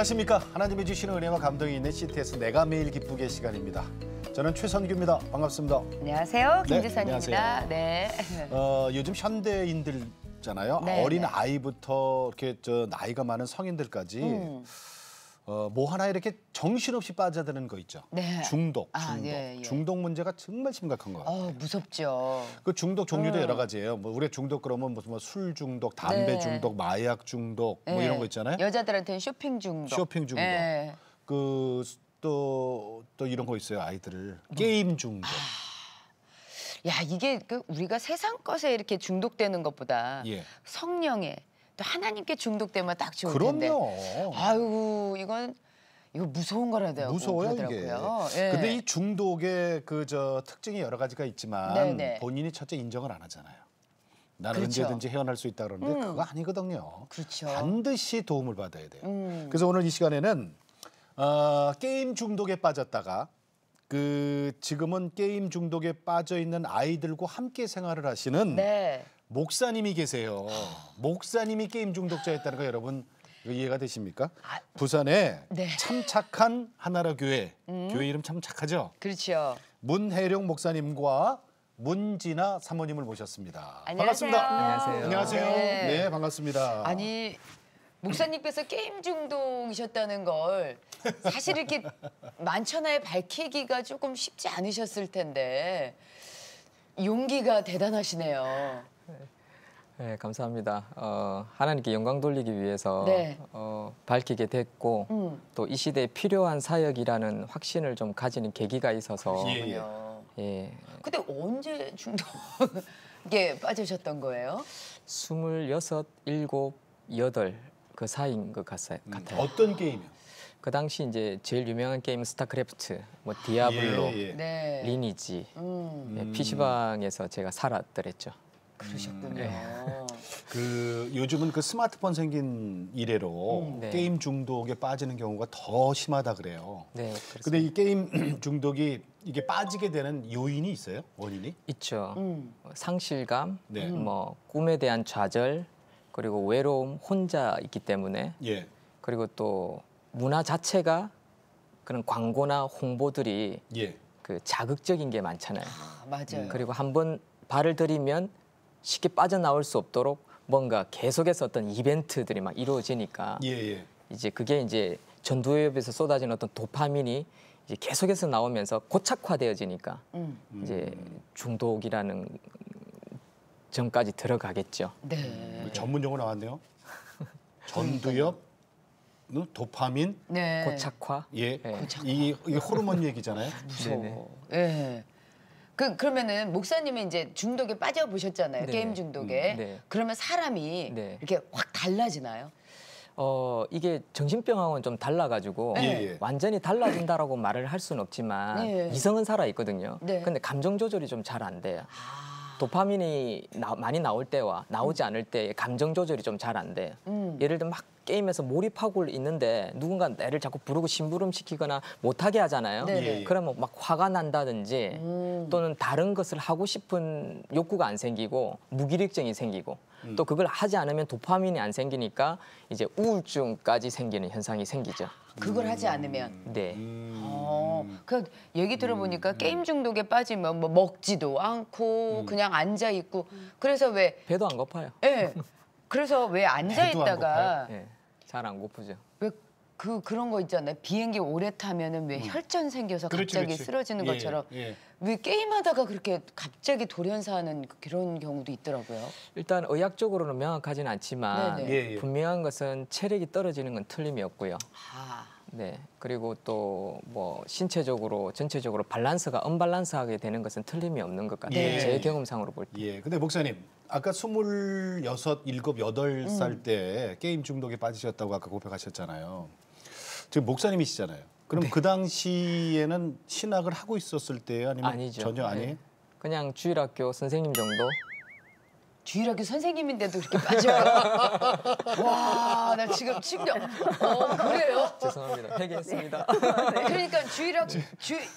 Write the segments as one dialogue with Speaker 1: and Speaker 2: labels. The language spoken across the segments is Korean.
Speaker 1: 안녕하십니까. 하나님의 주시는 은혜와 감동이 있는 CTS 내가 매일 기쁘게 시간입니다. 저는 최선규입니다. 반갑습니다.
Speaker 2: 안녕하세요.
Speaker 1: 네,
Speaker 2: 김주선입니다. 네.
Speaker 1: 요즘 현대인들잖아요.
Speaker 2: 네,
Speaker 1: 어린
Speaker 2: 네.
Speaker 1: 아이부터 이렇게 나이가 많은 성인들까지 뭐 하나 이렇게 정신없이 빠져드는 거 있죠.
Speaker 2: 네.
Speaker 1: 중독.
Speaker 2: 예, 예.
Speaker 1: 중독 문제가 정말 심각한 것 같아요.
Speaker 2: 무섭죠.
Speaker 1: 그 중독 종류도 여러 가지예요. 뭐 우리가 중독 그러면 무슨 뭐 술 중독, 담배
Speaker 2: 네.
Speaker 1: 중독, 마약 중독 뭐
Speaker 2: 예.
Speaker 1: 이런 거 있잖아요.
Speaker 2: 여자들한테는 쇼핑 중독.
Speaker 1: 쇼핑 중독.
Speaker 2: 예.
Speaker 1: 또 이런 거 있어요. 아이들을 게임 중독.
Speaker 2: 야, 이게 우리가 세상 것에 이렇게 중독되는 것보다
Speaker 1: 예.
Speaker 2: 성령에 또 하나님께 중독되면 딱 좋을 텐데.
Speaker 1: 그럼요.
Speaker 2: 아유, 이거 무서운 거라더라고요.
Speaker 1: 무서워요 이게.
Speaker 2: 예.
Speaker 1: 근데 이 중독의 특징이 여러 가지가 있지만
Speaker 2: 네네.
Speaker 1: 본인이 첫째 인정을 안 하잖아요. 나는
Speaker 2: 그렇죠.
Speaker 1: 언제든지 헤어날 수 있다 그러는데 그거 아니거든요.
Speaker 2: 그렇죠.
Speaker 1: 반드시 도움을 받아야 돼요. 그래서 오늘 이 시간에는 게임 중독에 빠졌다가 지금은 게임 중독에 빠져 있는 아이들과 함께 생활을 하시는
Speaker 2: 네.
Speaker 1: 목사님이 계세요. 목사님이 게임 중독자였다는 거 여러분 이해가 되십니까? 부산에
Speaker 2: 네.
Speaker 1: 참 착한 하나라 교회. 교회 이름 참 착하죠?
Speaker 2: 그렇죠.
Speaker 1: 문혜룡 목사님과 문진아 사모님을 모셨습니다.
Speaker 2: 안녕하세요.
Speaker 1: 반갑습니다. 안녕하세요.
Speaker 2: 네.
Speaker 1: 네, 반갑습니다.
Speaker 2: 아니, 목사님께서 게임 중독이셨다는 걸 사실 이렇게 만천하에 밝히기가 조금 쉽지 않으셨을 텐데 용기가 대단하시네요.
Speaker 3: 네, 감사합니다. 하나님께 영광 돌리기 위해서
Speaker 2: 네.
Speaker 3: 밝히게 됐고 또 이 시대에 필요한 사역이라는 확신을 좀 가지는 계기가 있어서
Speaker 1: 예.
Speaker 3: 예,
Speaker 2: 근데 언제 중독에 빠지셨던 거예요?
Speaker 3: 26, 7, 8 그 사이인 것 같아요.
Speaker 1: 어떤 게임이요?
Speaker 3: 그 당시 이제 제일 유명한 게임 스타크래프트, 뭐 디아블로,
Speaker 1: 예.
Speaker 2: 네.
Speaker 3: 리니지, 예, PC방에서 제가 살았더랬죠.
Speaker 2: 그러셨군요.
Speaker 1: 요즘은 스마트폰 생긴 이래로
Speaker 3: 네.
Speaker 1: 게임 중독에 빠지는 경우가 더 심하다 그래요.
Speaker 3: 네,
Speaker 1: 근데 이 게임 중독이 이게 빠지게 되는 요인이 있어요? 원인이?
Speaker 3: 있죠. 상실감,
Speaker 1: 네.
Speaker 3: 뭐 꿈에 대한 좌절, 그리고 외로움, 혼자 있기 때문에
Speaker 1: 예.
Speaker 3: 그리고 또 문화 자체가 그런 광고나 홍보들이
Speaker 1: 예.
Speaker 3: 자극적인 게 많잖아요.
Speaker 2: 맞아요.
Speaker 3: 그리고 한번 발을 들이면 쉽게 빠져나올 수 없도록 뭔가 계속해서 어떤 이벤트들이 막 이루어지니까
Speaker 1: 예.
Speaker 3: 이제 그게 이제 전두엽에서 쏟아지는 어떤 도파민이 이제 계속해서 나오면서 고착화되어지니까 이제 중독이라는 점까지 들어가겠죠.
Speaker 2: 네.
Speaker 1: 전문 용어 나왔네요. 전두엽, 도파민,
Speaker 2: 네.
Speaker 3: 고착화.
Speaker 1: 예.
Speaker 3: 네.
Speaker 1: 이게 호르몬 얘기잖아요.
Speaker 2: 무서워. 예. 그러면은 목사님은 이제 중독에 빠져보셨잖아요.
Speaker 3: 네.
Speaker 2: 게임 중독에.
Speaker 3: 네.
Speaker 2: 그러면 사람이
Speaker 3: 네.
Speaker 2: 이렇게 확 달라지나요?
Speaker 3: 이게 정신병하고는 좀 달라가지고
Speaker 1: 예.
Speaker 3: 완전히 달라진다라고 말을 할 수는 없지만
Speaker 2: 예.
Speaker 3: 이성은 살아 있거든요.
Speaker 2: 네.
Speaker 3: 근데 감정 조절이 좀 잘 안 돼요. 도파민이 많이 나올 때와 나오지 않을 때의 감정 조절이 좀 잘 안 돼요. 예를 들면 막 게임에서 몰입하고 있는데 누군가 나를 자꾸 부르고 심부름 시키거나 못하게 하잖아요.
Speaker 2: 네네.
Speaker 3: 그러면 막 화가 난다든지 또는 다른 것을 하고 싶은 욕구가 안 생기고 무기력증이 생기고 또 그걸 하지 않으면 도파민이 안 생기니까 이제 우울증까지 생기는 현상이 생기죠.
Speaker 2: 그걸 하지 않으면.
Speaker 3: 네.
Speaker 2: 그 얘기 들어보니까 게임 중독에 빠지면 뭐 먹지도 않고 그냥 앉아 있고 그래서 왜
Speaker 3: 배도 안 고파요.
Speaker 2: 예. 그래서 왜 앉아
Speaker 1: 배도 안
Speaker 2: 있다가
Speaker 3: 예. 잘 안 고프죠.
Speaker 2: 왜 그런 거 있잖아요. 비행기 오래 타면은 왜 혈전 생겨서
Speaker 1: 그렇지,
Speaker 2: 갑자기
Speaker 1: 그렇지.
Speaker 2: 쓰러지는
Speaker 1: 예,
Speaker 2: 것처럼
Speaker 1: 예.
Speaker 2: 왜 게임하다가 그렇게 갑자기 돌연사하는 그런 경우도 있더라고요.
Speaker 3: 일단 의학적으로는 명확하지는 않지만
Speaker 2: 네네.
Speaker 1: 예.
Speaker 3: 분명한 것은 체력이 떨어지는 건 틀림이 없고요.
Speaker 2: 아,
Speaker 3: 네. 그리고 또 뭐 신체적으로 전체적으로 밸런스가 언밸런스하게 되는 것은 틀림이 없는 것 같아요.
Speaker 1: 예.
Speaker 3: 제 경험상으로 볼 때.
Speaker 1: 예. 근데 목사님, 아까 26, 7, 8살 때 게임 중독에 빠지셨다고 아까 고백하셨잖아요. 지금 목사님이시잖아요. 그럼 그 당시에는 신학을 하고 있었을 때요? 아니면
Speaker 3: 아니죠.
Speaker 1: 전혀 아니에요?
Speaker 3: 네. 그냥 주일학교 선생님 정도.
Speaker 2: 주일학교 선생님인데도 그렇게 빠져요. 와, 나 지금 충격. 그래요?
Speaker 3: 죄송합니다. 회개했습니다.
Speaker 2: 그러니까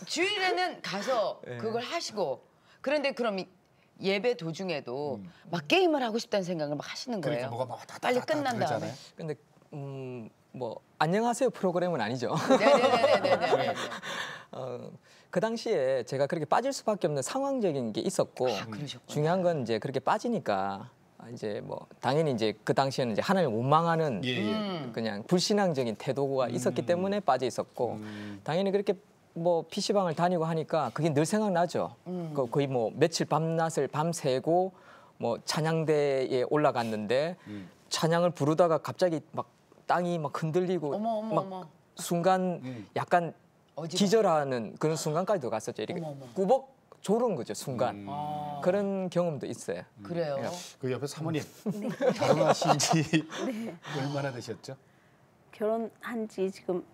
Speaker 2: 주일에는 가서
Speaker 3: 네.
Speaker 2: 그걸 하시고 그런데 그럼 예배 도중에도 막 게임을 하고 싶다는 생각을 막 하시는 거예요.
Speaker 1: 그러니까 뭐가 막
Speaker 2: 빨리 끝난 다음에.
Speaker 1: 그러잖아요.
Speaker 3: 근데 뭐 안녕하세요 프로그램은 아니죠.
Speaker 2: 네네네네네.
Speaker 3: 그 당시에 제가 그렇게 빠질 수밖에 없는 상황적인 게 있었고
Speaker 2: 그러셨구나.
Speaker 3: 중요한 건 이제 그렇게 빠지니까 이제 뭐 당연히 이제 그 당시에는 이제 하나님을 원망하는
Speaker 1: 예, 예.
Speaker 3: 그냥 불신앙적인 태도가 있었기 때문에 빠져 있었고 당연히 그렇게 뭐 PC방을 다니고 하니까 그게 늘 생각나죠. 거의 뭐 며칠 밤낮을 밤새고 뭐 찬양대에 올라갔는데 찬양을 부르다가 갑자기 막 땅이 막 흔들리고 막 순간 약간 기절하는 그런 순간까지도 갔었죠. 이렇게 꾸벅 졸은 거죠 순간. 그런 경험도 있어요.
Speaker 2: 그래요.
Speaker 1: 그 옆에 사모님 결혼하신 지 얼마나 되셨죠?
Speaker 4: 결혼한 지 지금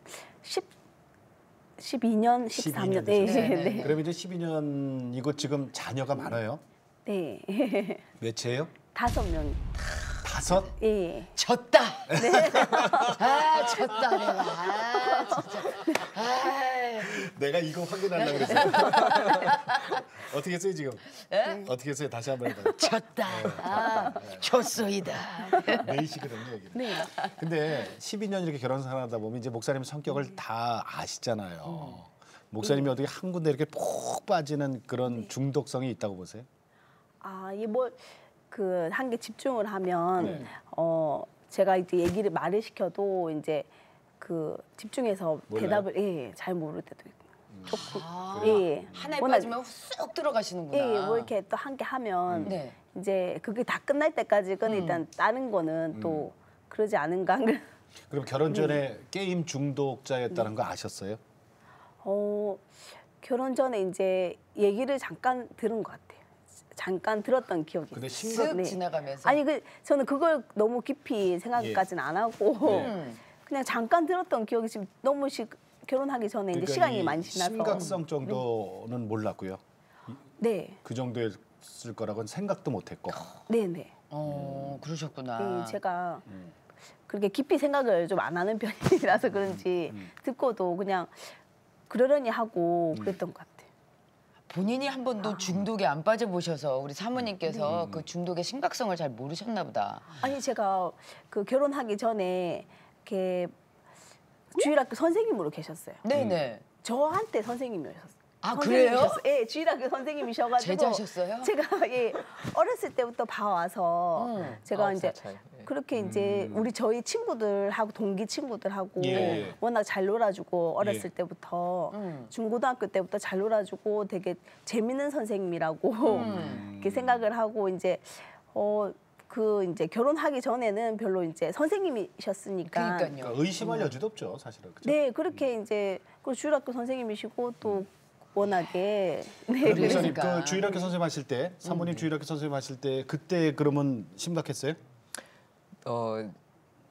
Speaker 4: 12년, 13년. 네.
Speaker 2: 되셨어요.
Speaker 4: 네.
Speaker 1: 그럼 이제 12년이고 지금 자녀가 많아요?
Speaker 4: 네.
Speaker 1: 몇이에요?
Speaker 4: 5명.
Speaker 1: 5?
Speaker 4: 예.
Speaker 2: 졌다. 아 졌다 내가. 아 진짜. 아.
Speaker 1: 내가 이거 확인하려고 그랬어요. 어떻게 했어요 지금?
Speaker 2: 에?
Speaker 1: 어떻게 했어요? 다시 한번 해봐요.
Speaker 2: 졌다. 아 졌소이다.
Speaker 1: 4시거든요 여기는.
Speaker 4: 네.
Speaker 1: 근데 12년 이렇게 결혼 생활하다 보면 이제 목사님 성격을 다 아시잖아요. 목사님이 어떻게 한 군데 이렇게 푹 빠지는 그런 중독성이 있다고 보세요?
Speaker 4: 아, 이 뭐 그 한 개 집중을 하면
Speaker 1: 네.
Speaker 4: 제가 이제 얘기를 말을 시켜도 이제 그 집중해서
Speaker 1: 몰라요?
Speaker 4: 대답을 잘 모를 때도 있고. 조금
Speaker 2: 아,
Speaker 4: 예.
Speaker 2: 하나에
Speaker 4: 워낙-
Speaker 2: 빠지면 쑥 들어가시는구나.
Speaker 4: 예, 뭐 이렇게 또 한 개 하면
Speaker 2: 네.
Speaker 4: 이제 그게 다 끝날 때까지는 일단 다른 거는 또 그러지 않은가.
Speaker 1: 그럼 결혼 전에 게임 중독자였다는 거 아셨어요?
Speaker 4: 결혼 전에 이제 얘기를 잠깐 들은 것 같아요. 잠깐 들었던 기억이
Speaker 1: 근데
Speaker 4: 있어요.
Speaker 2: 쓱
Speaker 4: 네.
Speaker 2: 지나가면서.
Speaker 4: 아니 저는 그걸 너무 깊이 생각까지는 안 하고
Speaker 1: 네.
Speaker 4: 그냥 잠깐 들었던 기억이 지금 너무 결혼하기 전에 이제
Speaker 1: 그러니까
Speaker 4: 시간이
Speaker 1: 이
Speaker 4: 많이 지나서
Speaker 1: 심각성 정도는 몰랐고요.
Speaker 4: 네,
Speaker 1: 그 정도였을 거라고는 생각도 못했고.
Speaker 4: 네, 네.
Speaker 2: 그러셨구나.
Speaker 4: 제가 그렇게 깊이 생각을 좀 안 하는 편이라서 그런지 듣고도 그냥 그러려니 하고 그랬던 것 같아요.
Speaker 2: 본인이 한 번도 중독에 안 빠져보셔서 우리 사모님께서 그 중독의 심각성을 잘 모르셨나 보다.
Speaker 4: 아니 제가 그 결혼하기 전에 이렇게 주일학교 선생님으로 계셨어요.
Speaker 2: 네네.
Speaker 4: 저한테 선생님이셨어요.
Speaker 2: 아, 그래요?
Speaker 4: 선생님이셨어요. 예, 주일학교 선생님이셔가지고
Speaker 2: 제자셨어요?
Speaker 4: 제가 어렸을 때부터 봐와서 제가
Speaker 3: 9살
Speaker 4: 이제
Speaker 3: 차이. 예.
Speaker 4: 그렇게 이제 저희 친구들하고 동기 친구들하고
Speaker 1: 예.
Speaker 4: 워낙 잘 놀아주고 어렸을
Speaker 1: 예.
Speaker 4: 때부터 중고등학교 때부터 잘 놀아주고 되게 재밌는 선생님이라고 이렇게 생각을 하고 이제 그 이제 결혼하기 전에는 별로 이제 선생님이셨으니까
Speaker 2: 그러니까요.
Speaker 1: 그러니까 의심할 여지도 없죠, 사실은. 그죠?
Speaker 4: 네, 그렇게 이제 그 주일학교 선생님이시고 또 워낙에 네,
Speaker 2: 그러니까.
Speaker 1: 목사님
Speaker 2: 그러니까.
Speaker 1: 그 주일학교 선생님 하실 때, 사모님 주일학교 선생님 하실 때 그때 그러면 심각했어요?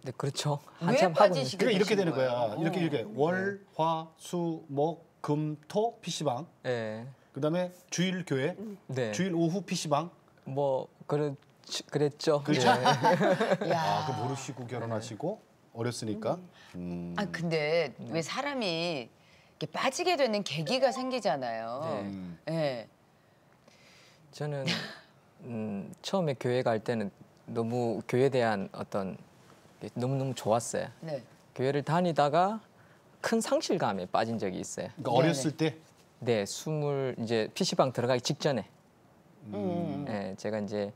Speaker 3: 네 그렇죠.
Speaker 2: 왜
Speaker 3: 한참 하고 있는
Speaker 2: 빠지시게
Speaker 1: 그러니까 이렇게
Speaker 2: 되신
Speaker 1: 되는 거야.
Speaker 2: 거예요?
Speaker 1: 이렇게 월, 화, 수, 목, 금, 토 PC방.
Speaker 3: 예.
Speaker 1: 그다음에 주일 교회,
Speaker 3: 네.
Speaker 1: 주일 오후 PC방.
Speaker 3: 뭐 그랬죠.
Speaker 1: 그렇죠.
Speaker 3: 예.
Speaker 2: 야.
Speaker 1: 그 모르시고 결혼하시고 어렸으니까.
Speaker 2: 아 근데 왜 사람이 이렇게 빠지게 되는 계기가 생기잖아요. 네.
Speaker 3: 저는 처음에 교회 갈 때는 너무 교회에 대한 어떤 게 너무너무 좋았어요.
Speaker 2: 네.
Speaker 3: 교회를 다니다가 큰 상실감에 빠진 적이 있어요.
Speaker 1: 그러니까
Speaker 2: 네네.
Speaker 1: 어렸을 때.
Speaker 3: 네, 이제 PC방 들어가기 직전에
Speaker 2: 음.
Speaker 3: 예, 제가 이제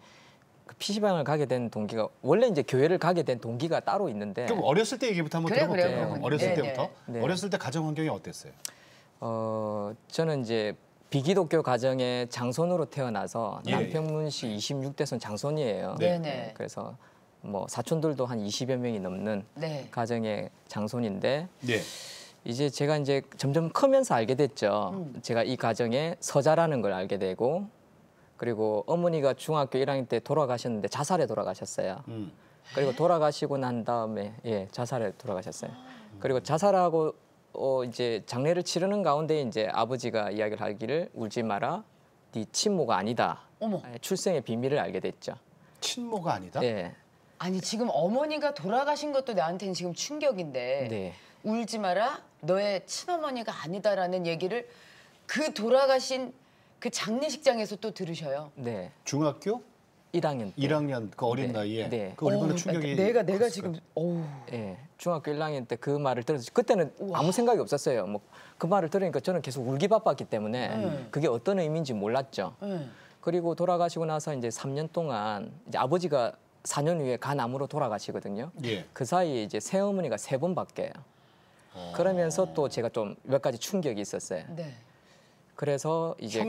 Speaker 3: 그 PC방을 가게 된 동기가 원래 이제 교회를 가게 된 동기가 따로 있는데
Speaker 1: 그럼 어렸을 때 얘기부터 한번
Speaker 2: 그래요,
Speaker 1: 들어볼게요.
Speaker 2: 그래요,
Speaker 3: 그러면.
Speaker 1: 어렸을
Speaker 2: 네네.
Speaker 1: 때부터.
Speaker 3: 네.
Speaker 1: 어렸을 때 가정 환경이 어땠어요?
Speaker 3: 저는 이제 비기독교 가정의 장손으로 태어나서
Speaker 1: 예.
Speaker 3: 남평문시 26대손 장손이에요.
Speaker 2: 네네.
Speaker 3: 그래서 뭐 사촌들도 한 20여 명이 넘는
Speaker 2: 네.
Speaker 3: 가정의 장손인데
Speaker 1: 네.
Speaker 3: 이제 제가 이제 점점 크면서 알게 됐죠. 제가 이 가정에 서자라는 걸 알게 되고 그리고 어머니가 중학교 1학년 때 돌아가셨는데 자살에 돌아가셨어요. 그리고 돌아가시고 난 다음에 자살에 돌아가셨어요. 그리고 자살하고 이제 장례를 치르는 가운데 이제 아버지가 이야기를 하기를 울지 마라, 네 친모가 아니다.
Speaker 2: 어머.
Speaker 3: 출생의 비밀을 알게 됐죠.
Speaker 1: 친모가 아니다.
Speaker 3: 네,
Speaker 2: 아니 지금 어머니가 돌아가신 것도 나한테는 지금 충격인데
Speaker 3: 네,
Speaker 2: 울지 마라 너의 친어머니가 아니다라는 얘기를 그 돌아가신 그 장례식장에서 또 들으셔요.
Speaker 3: 네.
Speaker 1: 중학교
Speaker 3: 1학년 때.
Speaker 1: 1학년 그 어린
Speaker 3: 네,
Speaker 1: 나이에
Speaker 3: 네.
Speaker 1: 그 얼마나 충격이
Speaker 2: 내가
Speaker 1: 컸을까요?
Speaker 2: 지금 어우.
Speaker 3: 예, 중학교 1학년 때 그 말을 들어서 그때는 아무 생각이 없었어요. 뭐 그 말을 들으니까 저는 계속 울기 바빴기 때문에 그게 어떤 의미인지 몰랐죠. 그리고 돌아가시고 나서 이제 3년 동안 이제 아버지가 4년 후에 간암으로 돌아가시거든요.
Speaker 1: 예.
Speaker 3: 그 사이에 이제 새어머니가 3번 바뀌어요. 그러면서 또 제가 좀 몇 가지 충격이 있었어요.
Speaker 2: 네.
Speaker 3: 그래서 이제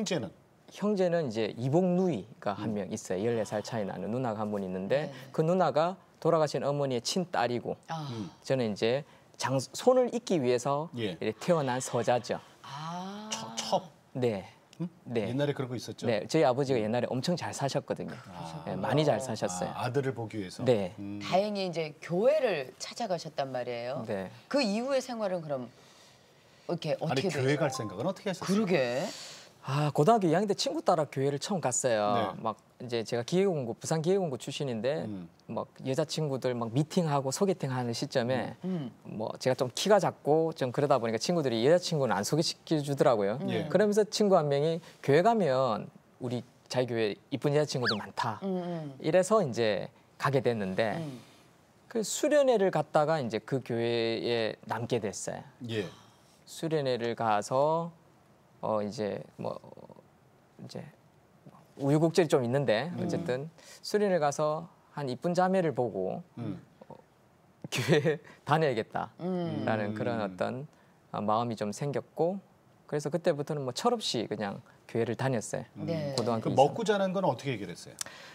Speaker 1: 형제는
Speaker 3: 이제 이복 누이가 한 명 있어요. 14살 차이 나는 누나가 한 분 있는데
Speaker 2: 네.
Speaker 3: 그 누나가 돌아가신 어머니의 친딸이고 저는 이제 손을 잇기 위해서
Speaker 1: 예.
Speaker 3: 이렇게 태어난 서자죠.
Speaker 1: 첩.
Speaker 3: 네. 네.
Speaker 1: 옛날에 그런 거 있었죠.
Speaker 3: 네, 저희 아버지가 옛날에 엄청 잘 사셨거든요. 네, 많이 잘 사셨어요.
Speaker 1: 아들을 보기 위해서.
Speaker 3: 네.
Speaker 2: 다행히 이제 교회를 찾아가셨단 말이에요.
Speaker 3: 네.
Speaker 2: 그 이후의 생활은 그럼 이렇게
Speaker 1: 아니
Speaker 2: 어떻게
Speaker 1: 교회 갈 생각은 어떻게 하셨어요?
Speaker 2: 그러게.
Speaker 3: 아, 고등학교 2학년 때 친구 따라 교회를 처음 갔어요.
Speaker 1: 네.
Speaker 3: 막 이제 제가 기계공고 부산 기계공고 출신인데 막 여자친구들 막 미팅하고 소개팅하는 시점에 뭐 제가 좀 키가 작고 좀 그러다 보니까 친구들이 여자친구는 안 소개시켜 주더라고요.
Speaker 1: 예.
Speaker 3: 그러면서 친구 한 명이 교회 가면 우리 자기 교회 이쁜 여자친구들 많다. 이래서 이제 가게 됐는데 그 수련회를 갔다가 이제 그 교회에 남게 됐어요.
Speaker 1: 예.
Speaker 3: 수련회를 가서 이제 뭐 이제 우유곡절이 좀 있는데 어쨌든 수련회 가서 한 이쁜 자매를 보고 교회 다녀야겠다라는 그런 어떤 마음이 좀 생겼고 그래서 그때부터는 뭐 철없이 그냥 교회를 다녔어요.
Speaker 2: 네.
Speaker 3: 고등학교
Speaker 1: 그
Speaker 3: 이상.
Speaker 1: 먹고 자는 건 어떻게 해결했어요?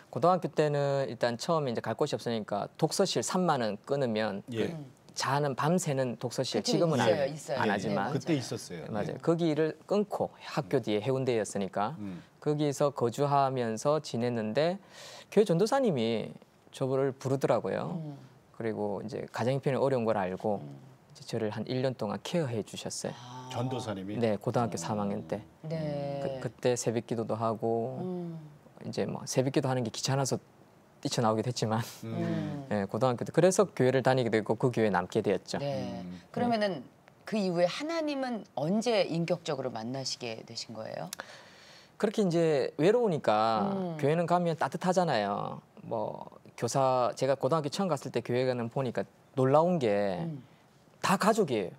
Speaker 3: 고등학교 때는 일단 처음에 이제 갈 곳이 없으니까 독서실 3만 원 끊으면
Speaker 1: 예.
Speaker 3: 자는 밤새는 독서실
Speaker 2: 그쵸,
Speaker 3: 지금은
Speaker 2: 있어요.
Speaker 3: 안
Speaker 2: 네,
Speaker 3: 하지만
Speaker 1: 그때 있었어요.
Speaker 3: 맞아요.
Speaker 1: 예.
Speaker 3: 거기를 끊고 학교 뒤에 해운대였으니까 거기서 거주하면서 지냈는데 교회 전도사님이 저를 부르더라고요. 그리고 이제 가정 형편이 어려운 걸 알고 이제 저를 한 1년 동안 케어해 주셨어요.
Speaker 1: 전도사님이.
Speaker 3: 네, 고등학교 3학년 때.
Speaker 2: 네.
Speaker 3: 그때 새벽기도도 하고 이제 뭐 새벽기도 하는 게 귀찮아서 뛰쳐나오기도 했지만 네, 고등학교 때 그래서 교회를 다니게 되고 그 교회에 남게 되었죠.
Speaker 2: 네. 그러면은 그 이후에 하나님은 언제 인격적으로 만나시게 되신 거예요?
Speaker 3: 그렇게 이제 외로우니까 교회는 가면 따뜻하잖아요. 뭐 교사 제가 고등학교 처음 갔을 때 교회 가는 보니까 놀라운 게 다 가족이에요.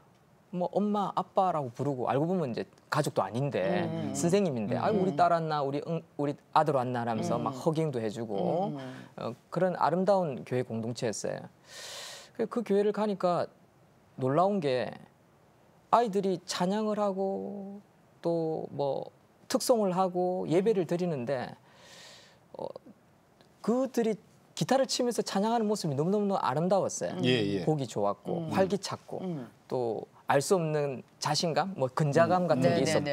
Speaker 3: 뭐 엄마 아빠라고 부르고 알고 보면 이제 가족도 아닌데 선생님인데 아이고 우리 딸 왔나 우리 아들 왔나 하면서 막 허깅도 해주고 그런 아름다운 교회 공동체였어요. 그 교회를 가니까 놀라운 게 아이들이 찬양을 하고 또 뭐 특송을 하고 예배를 드리는데 그들이 기타를 치면서 찬양하는 모습이 너무너무 아름다웠어요.
Speaker 1: 예.
Speaker 3: 보기 좋았고 활기찼고 또 알 수 없는 자신감, 뭐 근자감 같은 게 있었고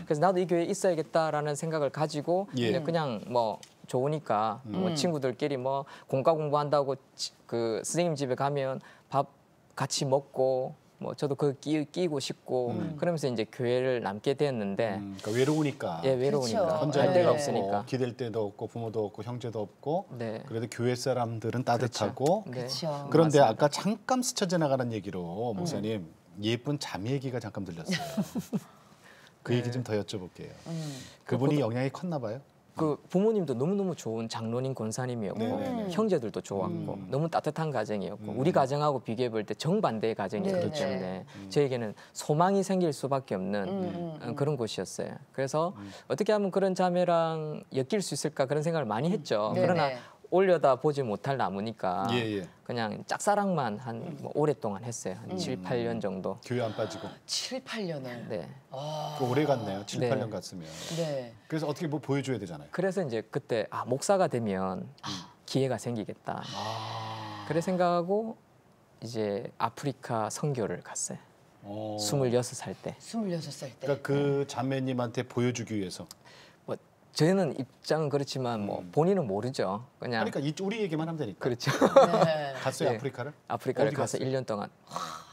Speaker 3: 그래서 나도 이 교회에 있어야겠다라는 생각을 가지고
Speaker 1: 예.
Speaker 3: 그냥 뭐 좋으니까 뭐 친구들끼리 뭐 공과 공부한다고 그 선생님 집에 가면 밥 같이 먹고 뭐 저도 그 끼고 싶고 그러면서 이제 교회를 남게 되었는데
Speaker 1: 그러니까 외로우니까.
Speaker 3: 예 외로우니까
Speaker 2: 그렇죠.
Speaker 1: 혼자
Speaker 3: 할
Speaker 1: 할
Speaker 3: 데가
Speaker 1: 데가
Speaker 3: 없으니까
Speaker 1: 없고 기댈 데도 없고 부모도 없고 형제도 없고
Speaker 3: 네.
Speaker 1: 그래도 교회 사람들은 따뜻하고
Speaker 3: 네.
Speaker 2: 그렇죠.
Speaker 1: 그런데
Speaker 3: 맞습니다.
Speaker 1: 아까 잠깐 스쳐 지나가는 얘기로 목사님 예쁜 자매 얘기가 잠깐 들렸어요. 그 얘기 좀 더 여쭤볼게요. 그분이 영향이 컸나 봐요.
Speaker 3: 그 부모님도 너무너무 좋은 장로님 권사님이었고
Speaker 1: 네네네.
Speaker 3: 형제들도 좋았고 너무 따뜻한 가정이었고 우리 가정하고 비교해 볼 때 정반대의 가정이었기
Speaker 2: 네네.
Speaker 3: 때문에 저에게는 소망이 생길 수밖에 없는 그런 곳이었어요. 그래서 어떻게 하면 그런 자매랑 엮일 수 있을까 그런 생각을 많이 했죠.
Speaker 2: 네네.
Speaker 3: 그러나 올려다 보지 못할 나무니까
Speaker 1: 예.
Speaker 3: 그냥 짝사랑만 한 뭐 오랫동안 했어요. 한 7, 8년 정도.
Speaker 1: 교회 안 빠지고
Speaker 2: 7, 8년을.
Speaker 3: 네.
Speaker 1: 그 오래 갔네요. 7,
Speaker 3: 네.
Speaker 1: 8년 갔으면.
Speaker 2: 네.
Speaker 1: 그래서 어떻게 뭐 보여줘야 되잖아요.
Speaker 3: 그래서 이제 그때 목사가 되면 기회가 생기겠다. 그래 생각하고 이제 아프리카 선교를 갔어요. 26살 때.
Speaker 2: 26살 때.
Speaker 1: 그러니까 그 자매님한테 보여주기 위해서.
Speaker 3: 뭐 저는 입장은 그렇지만 뭐 본인은 모르죠. 그냥
Speaker 1: 그러니까 우리 얘기만 하면 되니까.
Speaker 3: 그렇죠.
Speaker 2: 네.
Speaker 1: 갔어요
Speaker 3: 네.
Speaker 1: 아프리카를?
Speaker 3: 아프리카를
Speaker 1: 어디
Speaker 3: 가서
Speaker 1: 갔어요?
Speaker 3: 1년 동안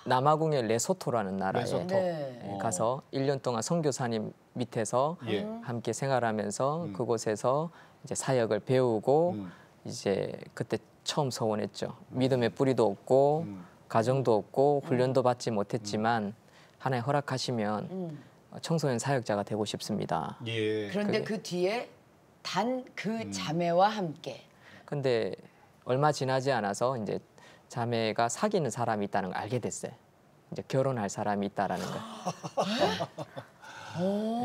Speaker 3: 남아공의 레소토라는 나라에
Speaker 1: 레소토.
Speaker 2: 네.
Speaker 3: 가서 1년 동안 선교사님 밑에서
Speaker 1: 예.
Speaker 3: 함께 생활하면서 그곳에서 이제 사역을 배우고
Speaker 1: 음.
Speaker 3: 이제 그때 처음 서원했죠. 믿음의 뿌리도 없고 가정도 없고 훈련도 받지 못했지만 하나님 허락하시면 청소년 사역자가 되고 싶습니다.
Speaker 1: 예.
Speaker 2: 그런데
Speaker 3: 그게-
Speaker 2: 그 뒤에 단 그 자매와 함께.
Speaker 3: 근데 얼마 지나지 않아서 이제 자매가 사귀는 사람이 있다는 걸 알게 됐어요. 이제 결혼할 사람이 있다라는 거.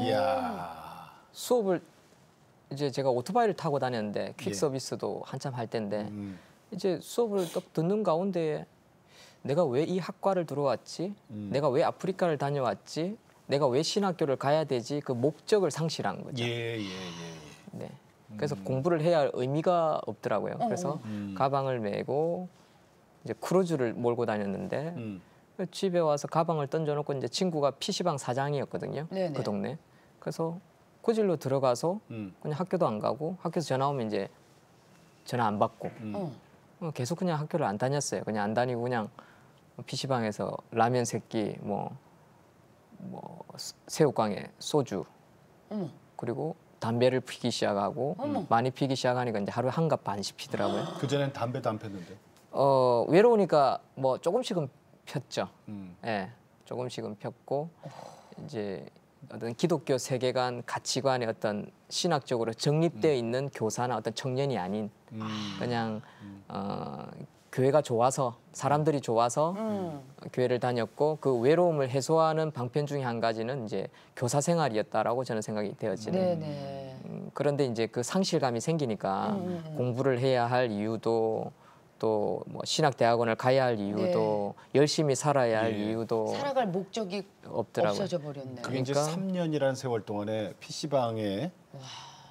Speaker 1: 이야.
Speaker 3: 수업을 이제 제가 오토바이를 타고 다녔는데 퀵
Speaker 1: 예.
Speaker 3: 서비스도 한참 할 때인데 이제 수업을 딱 듣는 가운데 내가 왜 이 학과를 들어왔지? 내가 왜 아프리카를 다녀왔지? 내가 왜 신학교를 가야 되지? 그 목적을 상실한 거죠.
Speaker 1: 예.
Speaker 3: 네. 그래서 공부를 해야 할 의미가 없더라고요. 그래서 가방을 메고 이제 크루즈를 몰고 다녔는데 집에 와서 가방을 던져놓고 이제 친구가 PC방 사장이었거든요.
Speaker 2: 네네.
Speaker 3: 그 동네. 그래서 그 질로 들어가서 그냥 학교도 안 가고 학교에서 전화 오면 이제 전화 안 받고 계속 그냥 학교를 안 다녔어요. 그냥 안 다니고 그냥 PC방에서 라면 새끼 뭐 새우깡에 소주 그리고 담배를 피기 시작하고 많이 피기 시작하니까 이제 하루에 한 갑 반씩 피더라고요.
Speaker 1: 그 전엔 담배도 안 폈는데.
Speaker 3: 외로우니까 뭐 조금씩은 폈죠. 예, 조금씩은 폈고 이제 어떤 기독교 세계관 가치관의 어떤 신학적으로 정립되어 있는 교사나 어떤 청년이 아닌 그냥 교회가 좋아서 사람들이 좋아서 교회를 다녔고 그 외로움을 해소하는 방편 중에 한 가지는 이제 교사 생활이었다라고 저는 생각이 되어지는.
Speaker 2: 네네.
Speaker 3: 그런데 이제 그 상실감이 생기니까 공부를 해야 할 이유도 또 뭐 신학대학원을 가야 할 이유도 열심히 살아야 할 이유도
Speaker 2: 살아갈 목적이
Speaker 3: 없더라고요.
Speaker 2: 없어져 버렸네.
Speaker 1: 그게 이제
Speaker 3: 그러니까-
Speaker 1: 3년이라는 세월 동안에 PC방에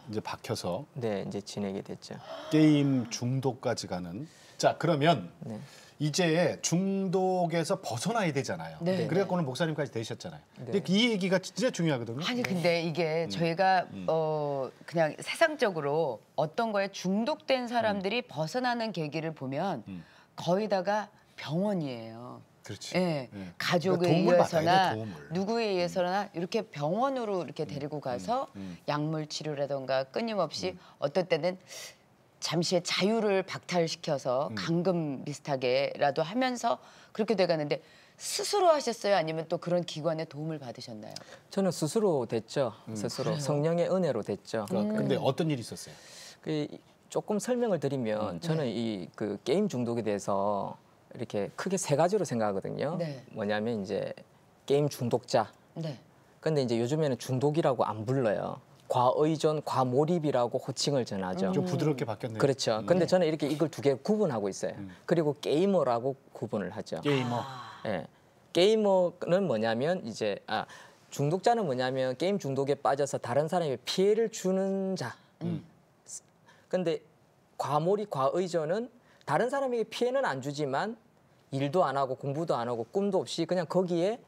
Speaker 1: 이제 박혀서
Speaker 3: 네, 이제 지내게 됐죠.
Speaker 1: 게임 중독까지 가는. 자, 그러면
Speaker 3: 네.
Speaker 1: 이제 중독에서 벗어나야 되잖아요.
Speaker 2: 네.
Speaker 1: 그래갖고 오늘 목사님까지 되셨잖아요.
Speaker 3: 네.
Speaker 1: 근데 이 얘기가 진짜 중요하거든요.
Speaker 2: 아니 근데 이게 저희가 그냥 세상적으로 어떤 거에 중독된 사람들이 벗어나는 계기를 보면 거의 다가 병원이에요.
Speaker 1: 그렇지.
Speaker 2: 예,
Speaker 1: 예.
Speaker 2: 가족에
Speaker 1: 그러니까 도움을
Speaker 2: 의해서나
Speaker 1: 받아야 돼, 도움을.
Speaker 2: 누구에 의해서나 이렇게 병원으로 이렇게 데리고 가서 약물 치료라던가 끊임없이 어떨 때는 잠시의 자유를 박탈시켜서 감금 비슷하게라도 하면서 그렇게 돼가는데 스스로 하셨어요? 아니면 또 그런 기관의 도움을 받으셨나요?
Speaker 3: 저는 스스로 됐죠. 스스로 성령의 은혜로 됐죠.
Speaker 1: 근데 어떤 일이 있었어요?
Speaker 3: 그 조금 설명을 드리면 저는
Speaker 2: 네.
Speaker 3: 이 그 게임 중독에 대해서 이렇게 크게 세 가지로 생각하거든요.
Speaker 2: 네.
Speaker 3: 뭐냐면 이제 게임 중독자.
Speaker 2: 네.
Speaker 3: 근데 이제 요즘에는 중독이라고 안 불러요. 과의존, 과몰입이라고 호칭을 전하죠.
Speaker 1: 좀 부드럽게 바뀌었네요.
Speaker 3: 그렇죠. 근데 저는 이렇게 이걸 두 개 구분하고 있어요. 그리고 게이머라고 구분을 하죠.
Speaker 1: 게이머.
Speaker 3: 예. 게이머는 뭐냐면 이제 중독자는 뭐냐면 게임 중독에 빠져서 다른 사람에게 피해를 주는 자. 근데 과몰입, 과의존은 다른 사람에게 피해는 안 주지만 일도 안 하고 공부도 안 하고 꿈도 없이 그냥 거기에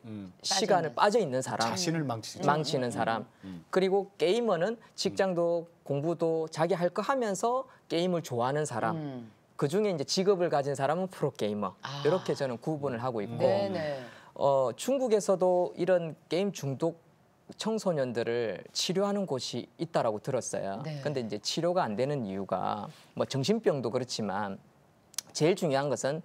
Speaker 3: 시간을 빠져 있는 사람.
Speaker 1: 자신을 망치죠.
Speaker 3: 망치는 사람. 그리고 게이머는 직장도 공부도 자기 할 거 하면서 게임을 좋아하는 사람. 그 중에 이제 직업을 가진 사람은 프로게이머. 이렇게 저는 구분을 하고 있고
Speaker 2: 네네.
Speaker 3: 중국에서도 이런 게임 중독 청소년들을 치료하는 곳이 있다라고 들었어요.
Speaker 2: 네.
Speaker 3: 근데 이제 치료가 안 되는 이유가 뭐 정신병도 그렇지만 제일 중요한 것은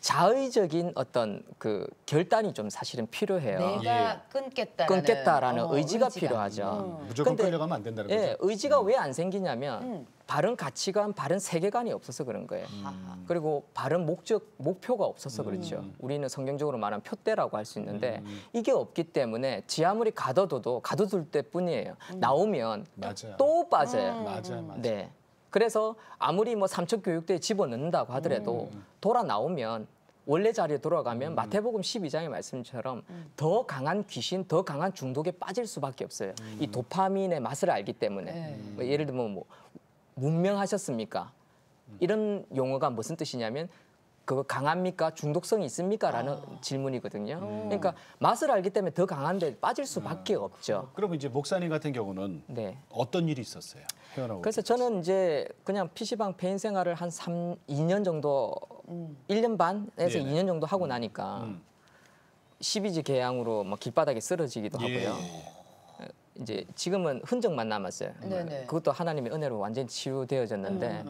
Speaker 3: 자의적인 어떤 그 결단이 좀 사실은 필요해요.
Speaker 2: 내가
Speaker 3: 끊겠다라는 의지가 필요하죠.
Speaker 1: 무조건
Speaker 3: 근데-
Speaker 1: 끌려가면 안 된다는
Speaker 3: 예,
Speaker 1: 거죠.
Speaker 3: 의지가 왜 안 생기냐면 바른 가치관, 바른 세계관이 없어서 그런 거예요. 그리고 바른 목표가 없어서 그렇죠. 우리는 성경적으로 말하면 표대라고 할 수 있는데 이게 없기 때문에 지 아무리 가둬둘 때뿐이에요. 나오면
Speaker 1: 맞아요.
Speaker 3: 또 빠져요.
Speaker 1: 맞아요.
Speaker 3: 네. 그래서 아무리 뭐 삼척 교육대에 집어넣는다고 하더라도 돌아 나오면 원래 자리에 돌아가면 마태복음 12장의 말씀처럼 더 강한 귀신, 더 강한 중독에 빠질 수밖에 없어요. 이 도파민의 맛을 알기 때문에.
Speaker 2: 네.
Speaker 3: 뭐 예를 들면 뭐 문명하셨습니까? 이런 용어가 무슨 뜻이냐면 그거 강합니까? 중독성이 있습니까? 라는 질문이거든요. 그러니까 맛을 알기 때문에 더 강한데 빠질 수밖에 없죠.
Speaker 1: 그러면 이제 목사님 같은 경우는
Speaker 3: 네.
Speaker 1: 어떤 일이 있었어요? 헤어나오고.
Speaker 3: 그래서 저는 이제 그냥 PC방 페인 생활을 한 2년 정도, 1년 반에서
Speaker 1: 네네.
Speaker 3: 2년 정도 하고 나니까 12지 개양으로 뭐 길바닥에 쓰러지기도
Speaker 1: 예.
Speaker 3: 하고요. 이제 지금은 흔적만 남았어요.
Speaker 2: 네네.
Speaker 3: 그것도 하나님의 은혜로 완전히 치유되어졌는데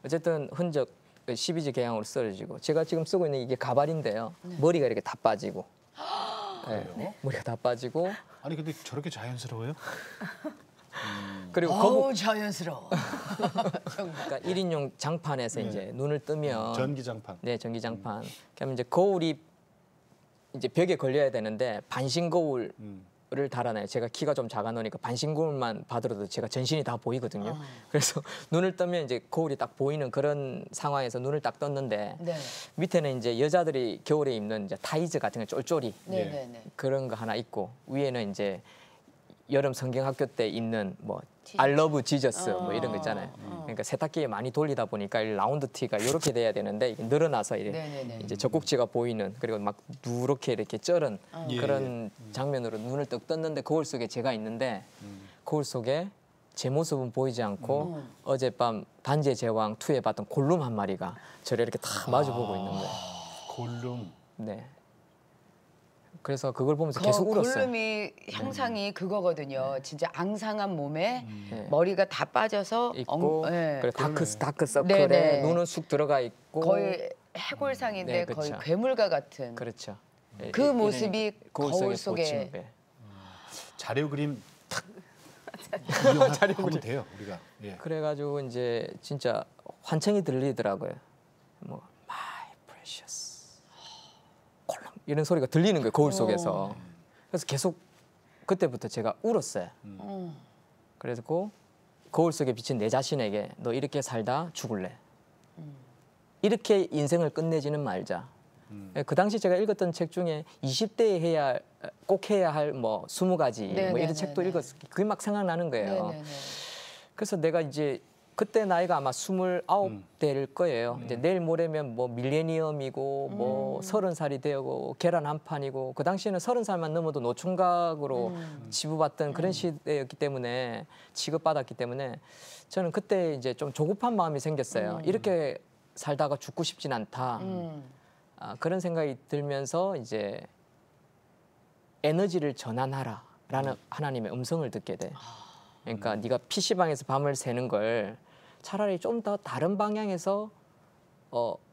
Speaker 3: 어쨌든 흔적 12지 개양으로 쓰러지고 제가 지금 쓰고 있는 이게 가발인데요. 머리가 이렇게 다 빠지고 네, 머리가 다 빠지고
Speaker 1: 아니 근데 저렇게 자연스러워요?
Speaker 3: 그리고
Speaker 2: 어우 자연스러워.
Speaker 3: 그러니까 1인용 장판에서 이제 눈을 뜨면
Speaker 1: 전기장판.
Speaker 3: 네, 전기장판. 그러면 이제 거울이 이제 벽에 걸려야 되는데 반신 거울을 달아놔요. 제가 키가 좀 작아 놓으니까 반신 거울만 받으러도 제가 전신이 다 보이거든요. 그래서 눈을 뜨면 이제 거울이 딱 보이는 그런 상황에서 눈을 딱 떴는데
Speaker 2: 네.
Speaker 3: 밑에는 이제 여자들이 겨울에 입는 이제 타이즈 같은 거 쫄쫄이
Speaker 2: 네네네.
Speaker 3: 그런 거 하나 있고 위에는 이제 여름 성경학교 때 입는 뭐
Speaker 2: 티셔츠.
Speaker 3: I love Jesus 뭐 이런 거 있잖아요. 그러니까 세탁기에 많이 돌리다 보니까 이 라운드 티가 이렇게 돼야 되는데 이게 늘어나서
Speaker 2: 네네네.
Speaker 3: 이제 젖꼭지가 보이는 그리고 막 누렇게 이렇게 쩔은 그런 장면으로 눈을 떡 떴는데 거울 속에 제가 있는데 거울 속에 제 모습은 보이지 않고 어젯밤 단지의 제왕 2에 봤던 골룸 한 마리가 저를 이렇게 다 마주보고 있는 거예요.
Speaker 1: 골룸.
Speaker 3: 네. 그래서 그걸 보면서 계속 울었어요.
Speaker 2: 골룸이 형상이 그거거든요. 진짜 앙상한 몸에
Speaker 3: 네.
Speaker 2: 머리가 다 빠져서
Speaker 3: 있고
Speaker 2: 네.
Speaker 3: 그리고 다크 서클에
Speaker 2: 네네.
Speaker 3: 눈은 쑥 들어가 있고
Speaker 2: 거의 해골상인데
Speaker 3: 네,
Speaker 2: 거의
Speaker 3: 그렇죠.
Speaker 2: 괴물과 같은
Speaker 3: 그렇죠.
Speaker 2: 그 모습이 거울 속에
Speaker 3: 보치는 배.
Speaker 1: 자료 그림 탁 이용하면 돼요 우리가. 예.
Speaker 3: 그래가지고 이제 진짜 환청이 들리더라고요. 뭐 My precious 콜럼 이런 소리가 들리는 거예요 거울 속에서. 그래서 계속 그때부터 제가 울었어요. 그래서 그 거울 속에 비친 내 자신에게 너 이렇게 살다 죽을래. 이렇게 인생을 끝내지는 말자. 그 당시 제가 읽었던 책 중에 20대에 꼭 해야 할 뭐 20가지 뭐
Speaker 2: 네네네네.
Speaker 3: 이런 책도 읽었을 때 그게 막 생각나는 거예요.
Speaker 2: 네네네.
Speaker 3: 그래서 내가 이제 그때 나이가 아마 29대일 거예요. 이제 내일 모레면 뭐 밀레니엄이고 뭐 30살이 되고 계란 한 판이고 그 당시에는 30살만 넘어도 노총각으로 치부받던 그런 시대였기 때문에 취급받았기 때문에 저는 그때 이제 좀 조급한 마음이 생겼어요. 이렇게 살다가 죽고 싶진 않다. 그런 생각이 들면서 이제 에너지를 전환하라라는 하나님의 음성을 듣게 돼. 그러니까 네가 PC방에서 밤을 새는 걸 차라리 좀 더 다른 방향에서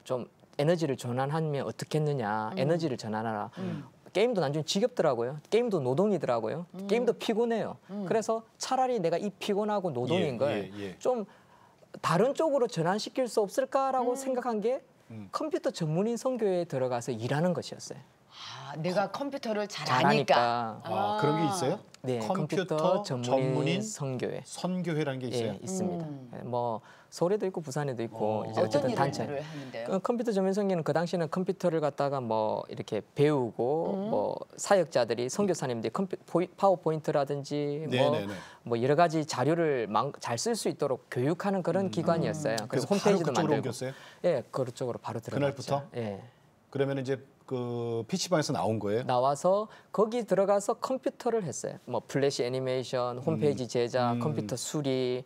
Speaker 3: 좀 에너지를 전환하면 어떻겠느냐. 에너지를 전환하라. 게임도 나중에 지겹더라고요. 게임도 노동이더라고요. 게임도 피곤해요. 그래서 차라리 내가 이 피곤하고 노동인 걸 좀 다른 쪽으로 전환시킬 수 없을까라고 생각한 게 컴퓨터 전문인 선교회에 들어가서 일하는 것이었어요.
Speaker 2: 아, 내가 컴퓨터를 잘
Speaker 3: 잘하니까.
Speaker 2: 아니까.
Speaker 1: 그런 게 있어요?
Speaker 3: 네,
Speaker 1: 컴퓨터 전문인
Speaker 3: 선교회.
Speaker 1: 선교회라는 게 있어요.
Speaker 3: 예, 있습니다. 뭐 서울에도 있고 부산에도 있고 이제
Speaker 2: 어떤
Speaker 3: 어쨌든 단체.
Speaker 2: 일을 하는데요?
Speaker 3: 그 컴퓨터 전문 선교는 그 당시에는 컴퓨터를 갖다가 뭐 이렇게 배우고 뭐 사역자들이 선교사님들이 파워포인트라든지 뭐 여러 가지 자료를 잘 쓸 수 있도록 교육하는 그런 기관이었어요. 그래서 홈페이지도
Speaker 1: 그쪽으로
Speaker 3: 만들고.
Speaker 1: 옮겼어요?
Speaker 3: 예, 그쪽으로 바로 들어갔죠.
Speaker 1: 그날부터?
Speaker 3: 예.
Speaker 1: 그러면 이제 그 PC방에서 나온 거예요?
Speaker 3: 나와서 거기 들어가서 컴퓨터를 했어요. 뭐 플래시 애니메이션, 홈페이지 제작, 컴퓨터 수리.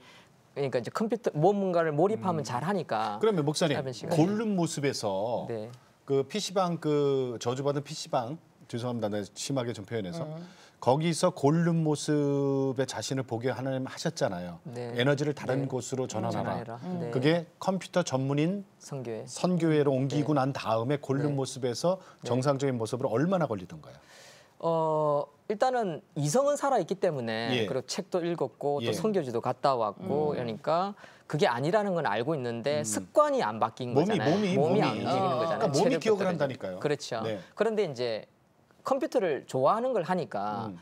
Speaker 3: 그러니까 이제 컴퓨터 뭔가를 몰입하면 잘하니까.
Speaker 1: 그러면 목사님
Speaker 3: 짧은 시간에.
Speaker 1: 골룸 모습에서
Speaker 3: 네.
Speaker 1: 그 PC방 그 저주받은 PC방 죄송합니다. 내가 심하게 좀 표현해서 거기서 골룸 모습의 자신을 보게 하나님 하셨잖아요.
Speaker 3: 네.
Speaker 1: 에너지를 다른
Speaker 3: 네.
Speaker 1: 곳으로 전환하라.
Speaker 3: 전환해라. 네.
Speaker 1: 그게 컴퓨터 전문인
Speaker 3: 선교회.
Speaker 1: 선교회로 옮기고 난 다음에 골룸
Speaker 3: 네.
Speaker 1: 모습에서 정상적인 모습으로 얼마나 걸리던가요?
Speaker 3: 일단은 이성은 살아 있기 때문에
Speaker 1: 예.
Speaker 3: 그리고 책도 읽었고
Speaker 1: 예.
Speaker 3: 또 선교지도 갔다 왔고 그러니까 그게 아니라는 건 알고 있는데 습관이 안 바뀐 거잖아요.
Speaker 1: 몸이
Speaker 3: 안 움직이는 거잖아요.
Speaker 1: 그러니까 몸이
Speaker 3: 체력도
Speaker 1: 기억을
Speaker 3: 떨어지고.
Speaker 1: 한다니까요.
Speaker 3: 그렇죠.
Speaker 1: 네.
Speaker 3: 그런데 이제 컴퓨터를 좋아하는 걸 하니까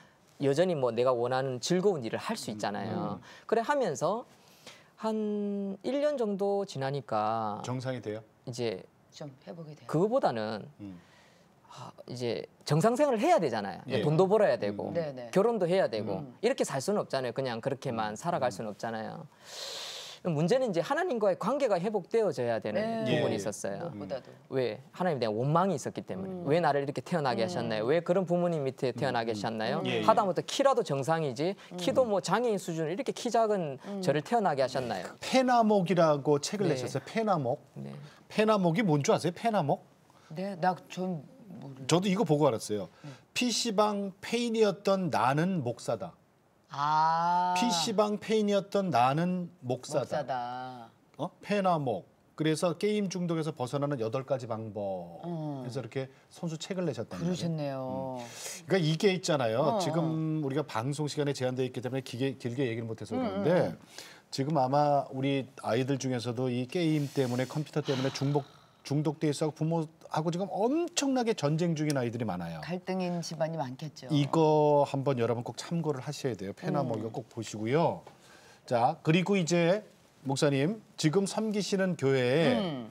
Speaker 3: 여전히 뭐 내가 원하는 즐거운 일을 할 수 있잖아요. 그래 하면서 한 1년 정도 지나니까
Speaker 1: 정상이 돼요?
Speaker 3: 이제
Speaker 2: 좀 해보게 돼요.
Speaker 3: 그거보다는 이제 정상생활을 해야 되잖아요.
Speaker 1: 예.
Speaker 3: 돈도 벌어야 되고
Speaker 2: 네네.
Speaker 3: 결혼도 해야 되고 이렇게 살 수는 없잖아요. 그냥 그렇게만 살아갈 수는 없잖아요. 문제는 이제 하나님과의 관계가 회복되어져야 되는
Speaker 2: 네.
Speaker 3: 부분이
Speaker 1: 예.
Speaker 3: 있었어요.
Speaker 2: 무엇보다도.
Speaker 3: 왜? 하나님에 대한 원망이 있었기 때문에. 왜 나를 이렇게 태어나게 하셨나요? 왜 그런 부모님 밑에 태어나게 하셨나요?
Speaker 1: 예, 예.
Speaker 3: 하다못해 키라도 정상이지 키도 뭐 장애인 수준으로 이렇게 키 작은 저를 태어나게 하셨나요?
Speaker 1: 페나목이라고 책을
Speaker 3: 네.
Speaker 1: 내셨어요. 페나목.
Speaker 3: 네.
Speaker 1: 페나목이 뭔 줄 아세요? 페나목?
Speaker 2: 네, 나좀 모르.
Speaker 1: 저도 이거 보고 알았어요. PC방 페인이었던 나는 목사다.
Speaker 2: 아.
Speaker 1: PC방 페인이었던 나는 목사다.
Speaker 2: 목사다.
Speaker 1: 페나목. 그래서 게임 중독에서 벗어나는 8가지 방법. 그래서 이렇게 선수 책을 내셨단 말이에요.
Speaker 2: 그러셨네요.
Speaker 1: 그러니까 이게 있잖아요. 지금 우리가 방송 시간에 제한되어 있기 때문에 길게 얘기를 못해서 그런데 지금 아마 우리 아이들 중에서도 이 게임 때문에 컴퓨터 때문에 중독돼 있어 부모하고 지금 엄청나게 전쟁 중인 아이들이 많아요.
Speaker 2: 갈등인 집안이 많겠죠.
Speaker 1: 이거 한번 여러분 꼭 참고를 하셔야 돼요. 페나 뭐 이거 꼭 보시고요. 자, 그리고 이제 목사님 지금 섬기시는 교회에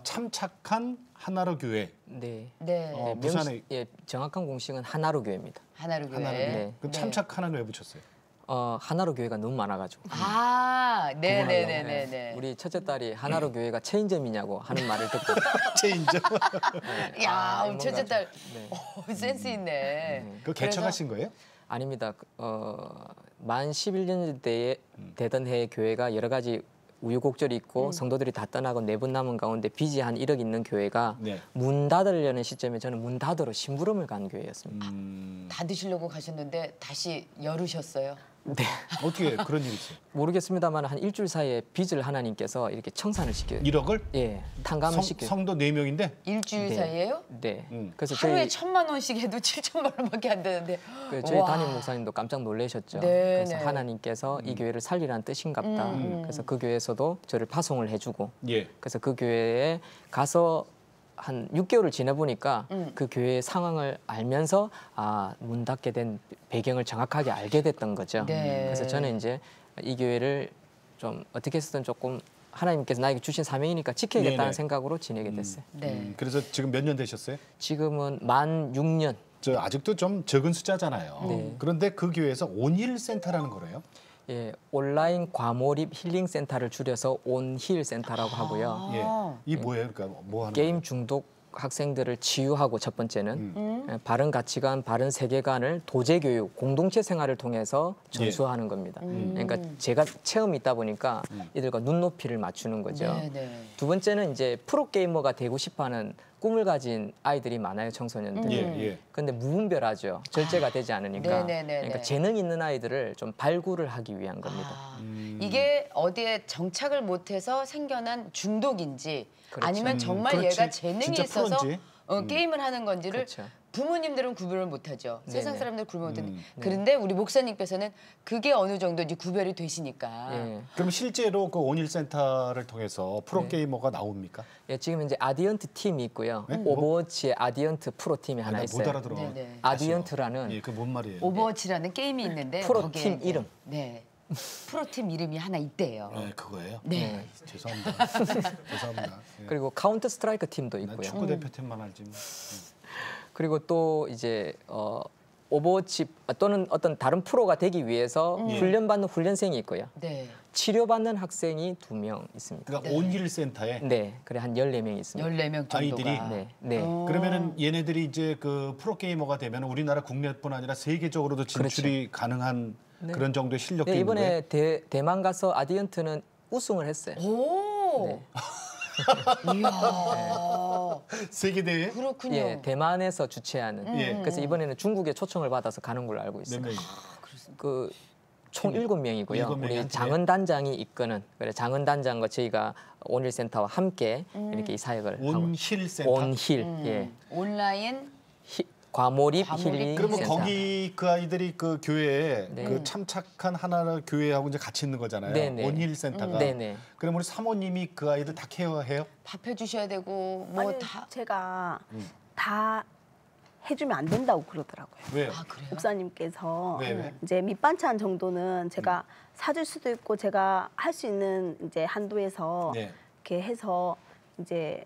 Speaker 1: 참착한 하나로 교회.
Speaker 3: 네.
Speaker 2: 네.
Speaker 1: 부산에
Speaker 3: 예, 정확한 공식은 하나로 교회입니다.
Speaker 2: 하나로 교회.
Speaker 1: 하나로 교회.
Speaker 3: 네.
Speaker 1: 그 참착하나는 왜 붙였어요?
Speaker 3: 하나로 교회가 너무 많아가지고.
Speaker 2: 아, 네네네네.
Speaker 3: 네. 우리 첫째 딸이 하나로 교회가 체인점이냐고 하는 말을 듣고
Speaker 1: 체인점.
Speaker 2: 야,
Speaker 3: 뭔가
Speaker 2: 첫째 딸
Speaker 3: 네.
Speaker 2: 센스 있네.
Speaker 1: 그 개척하신 거예요?
Speaker 3: 아닙니다. 만 11년 되던 해에 교회가 여러 가지 우유곡절이 있고 성도들이 다 떠나고 내분 남은 가운데 빚이 한 1억 있는 교회가
Speaker 1: 네.
Speaker 3: 문 닫으려는 시점에 저는 문 닫으러 심부름을 간 교회였습니다.
Speaker 2: 닫으시려고 가셨는데 다시 열으셨어요.
Speaker 3: 네.
Speaker 1: 어떻게 그런 일이 있어요?
Speaker 3: 모르겠습니다만 한 일주일 사이에 빚을 하나님께서 이렇게 청산을 시켜요.
Speaker 1: 1억을?
Speaker 3: 예, 탕감을 시켜요.
Speaker 1: 성도 4명인데?
Speaker 2: 일주일
Speaker 3: 네.
Speaker 2: 사이에요?
Speaker 3: 네.
Speaker 2: 하루에
Speaker 3: 그래서 저희
Speaker 2: 1,000만 원씩 해도 7천만 원밖에 안 되는데.
Speaker 3: 저희
Speaker 2: 와.
Speaker 3: 담임 목사님도 깜짝 놀라셨죠.
Speaker 2: 네,
Speaker 3: 그래서
Speaker 2: 네.
Speaker 3: 하나님께서 이 교회를 살리라는 뜻인갑다. 그래서 그 교회에서도 저를 파송을 해주고
Speaker 1: 예.
Speaker 3: 그래서 그 교회에 가서 한 6개월을 지내보니까 그 교회의 상황을 알면서 문 닫게 된 배경을 정확하게 알게 됐던 거죠.
Speaker 2: 네.
Speaker 3: 그래서 저는 이제 이 교회를 좀 어떻게 해서든 조금 하나님께서 나에게 주신 사명이니까 지켜야겠다는
Speaker 1: 네네.
Speaker 3: 생각으로 지내게 됐어요.
Speaker 2: 네.
Speaker 1: 그래서 지금 몇 년 되셨어요?
Speaker 3: 지금은 만 6년.
Speaker 1: 저 아직도 좀 적은 숫자잖아요.
Speaker 3: 네.
Speaker 1: 그런데 그 교회에서 온힐 센터라는 거래요.
Speaker 3: 예, 온라인 과몰입 힐링 센터를 줄여서 온힐 센터라고 하고요.
Speaker 1: 예. 이 뭐예요? 그러니까 뭐 하는
Speaker 3: 게임 중독 학생들을 치유하고 첫 번째는 예, 바른 가치관, 바른 세계관을 도제 교육, 공동체 생활을 통해서 전수하는 겁니다. 그러니까 제가 체험이 있다 보니까 이들과 눈높이를 맞추는 거죠.
Speaker 2: 네, 네.
Speaker 3: 두 번째는 이제 프로 게이머가 되고 싶어하는 꿈을 가진 아이들이 많아요, 청소년들.
Speaker 1: 예, 예.
Speaker 3: 근데 무분별하죠. 절제가 되지 않으니까.
Speaker 2: 네네네네.
Speaker 3: 그러니까 재능 있는 아이들을 좀 발굴을 하기 위한 겁니다.
Speaker 2: 이게 어디에 정착을 못해서 생겨난 중독인지
Speaker 3: 그렇죠.
Speaker 2: 아니면 정말
Speaker 1: 그렇지.
Speaker 2: 얘가 재능이
Speaker 1: 진짜
Speaker 2: 있어서
Speaker 1: 프로인지.
Speaker 2: 게임을 하는 건지를
Speaker 3: 그렇죠.
Speaker 2: 부모님들은 구별을 못하죠. 세상
Speaker 3: 네네.
Speaker 2: 사람들 구별 못하는데 그런데 우리 목사님께서는 그게 어느 정도 이제 구별이 되시니까
Speaker 3: 예.
Speaker 1: 그럼 실제로 그 온힐 센터를 통해서 프로 게이머가 나옵니까?
Speaker 3: 예, 지금 이제 아디언트 팀이 있고요.
Speaker 1: 네?
Speaker 3: 오버워치의 아디언트 프로 팀이 하나
Speaker 1: 나
Speaker 3: 있어요.
Speaker 1: 못 알아들어.
Speaker 2: 네네.
Speaker 3: 아디언트라는
Speaker 1: 예, 그 뭔 말이에요?
Speaker 2: 오버워치라는 게임이 있는데
Speaker 3: 프로
Speaker 2: 거기에
Speaker 3: 팀
Speaker 2: 이제-
Speaker 3: 이름.
Speaker 2: 네. 프로팀 이름이 하나 있대요.
Speaker 1: 네, 그거예요.
Speaker 2: 네.
Speaker 1: 죄송합니다. 죄송합니다. 예.
Speaker 3: 그리고 카운터 스트라이크 팀도
Speaker 1: 난
Speaker 3: 있고요.
Speaker 1: 축구 대표팀만 알지 뭐.
Speaker 3: 그리고 또 이제 오버워치 또는 어떤 다른 프로가 되기 위해서 훈련받는 훈련생이 있고요.
Speaker 2: 네.
Speaker 3: 치료받는 학생이 2명 있습니다.
Speaker 1: 그러니까 온힐 센터에
Speaker 3: 네, 그래 한 14명 있습니다.
Speaker 2: 14명 정도가.
Speaker 1: 아이들이?
Speaker 3: 네, 네.
Speaker 1: 그러면은 얘네들이 이제 그 프로 게이머가 되면 우리나라 국내뿐 아니라 세계적으로도 진출이 가능한 그런 정도의 실력도
Speaker 3: 네,
Speaker 1: 있는 거예요.
Speaker 3: 이번에 대만 가서 아디언트는 우승을 했어요.
Speaker 2: 오.
Speaker 3: 네.
Speaker 2: 이야.
Speaker 1: 세계 대회
Speaker 2: 그렇군요.
Speaker 3: 예, 대만에서 주최하는.
Speaker 1: 예.
Speaker 3: 그래서 이번에는 중국에 초청을 받아서 가는 걸로 알고
Speaker 1: 몇
Speaker 3: 있어요.
Speaker 1: 명이?
Speaker 3: 그 총 7명이고요.
Speaker 1: 일곱 명이 한
Speaker 3: 우리
Speaker 1: 팀에?
Speaker 3: 장은 단장이 이끄는 그래 장은 단장과 저희가 온힐 센터와 함께 이렇게 이 사역을 하고
Speaker 1: 온힐 센터.
Speaker 3: 온힐 예.
Speaker 2: 온라인
Speaker 3: 과몰입
Speaker 2: 과몰입
Speaker 3: 힐링
Speaker 1: 그러면
Speaker 3: 센터.
Speaker 1: 거기 그 아이들이 그 교회에
Speaker 3: 네.
Speaker 1: 그 참착한 하나라 교회하고 이제 같이 있는 거잖아요.
Speaker 3: 네네.
Speaker 1: 온힐 센터가.
Speaker 3: 네네.
Speaker 1: 그럼 우리 사모님이 그 아이들 다 케어해요?
Speaker 2: 밥 해주셔야 되고 뭐
Speaker 4: 아니,
Speaker 2: 다.
Speaker 4: 제가 다 해주면 안 된다고 그러더라고요.
Speaker 1: 왜요?
Speaker 2: 아 그래요?
Speaker 4: 목사님께서
Speaker 1: 왜?
Speaker 4: 이제 밑반찬 정도는 제가 사줄 수도 있고 제가 할 수 있는 이제 한도에서
Speaker 1: 네.
Speaker 4: 이렇게 해서 이제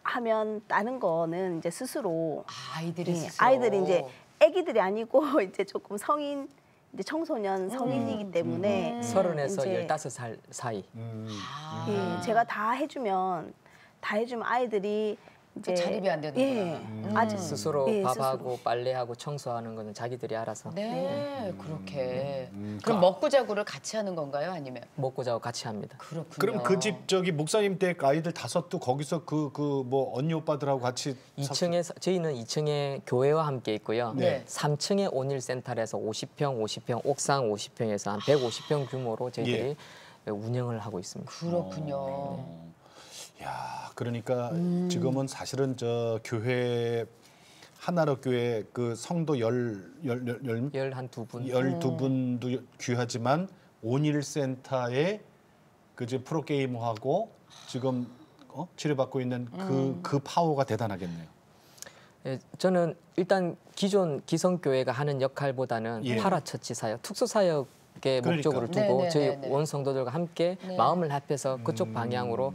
Speaker 4: 하면 다른 거는 이제 스스로
Speaker 2: 아이들이
Speaker 4: 예,
Speaker 2: 스스로.
Speaker 4: 아이들이 이제 아기들이 아니고 이제 조금 성인 이제 청소년 성인이기 때문에
Speaker 3: 30에서
Speaker 4: 이제
Speaker 3: 15살 사이.
Speaker 2: 아.
Speaker 4: 예, 제가 다 해주면 아이들이 이제
Speaker 2: 자립이 안 되는구나.
Speaker 4: 예, 아직
Speaker 3: 스스로
Speaker 4: 예,
Speaker 3: 밥하고 빨래하고 청소하는 거는 자기들이 알아서
Speaker 2: 네, 그렇게.
Speaker 1: 그럼
Speaker 2: 그럼 먹고 자고를 같이 하는 건가요? 아니면?
Speaker 3: 먹고 자고 같이 합니다.
Speaker 2: 그렇군요.
Speaker 1: 그럼 그 집 저기 목사님 댁 아이들 다섯도 거기서 그 뭐 언니 오빠들하고 같이
Speaker 3: 2층에 저희는 2층에 교회와 함께 있고요.
Speaker 2: 네.
Speaker 3: 3층에 온일 센터에서 50평, 옥상 50평에서 한 150평 규모로 저희들이 운영을 하고 있습니다.
Speaker 2: 그렇군요.
Speaker 1: 야, 그러니까 지금은 사실은 저 교회 하나로 교회 그 성도 12분도 귀하지만 온일센터에 그제 프로게이머하고 지금 치료받고 있는 그 파워가 대단하겠네요.
Speaker 3: 예, 저는 일단 기존 기성교회가 하는 역할보다는
Speaker 1: 예.
Speaker 3: 파라처치 사역, 특수사역의
Speaker 1: 그러니까.
Speaker 3: 목적으로 두고
Speaker 2: 네,
Speaker 3: 저희
Speaker 2: 네, 네.
Speaker 3: 온 성도들과 함께
Speaker 2: 네.
Speaker 3: 마음을 합해서 그쪽 방향으로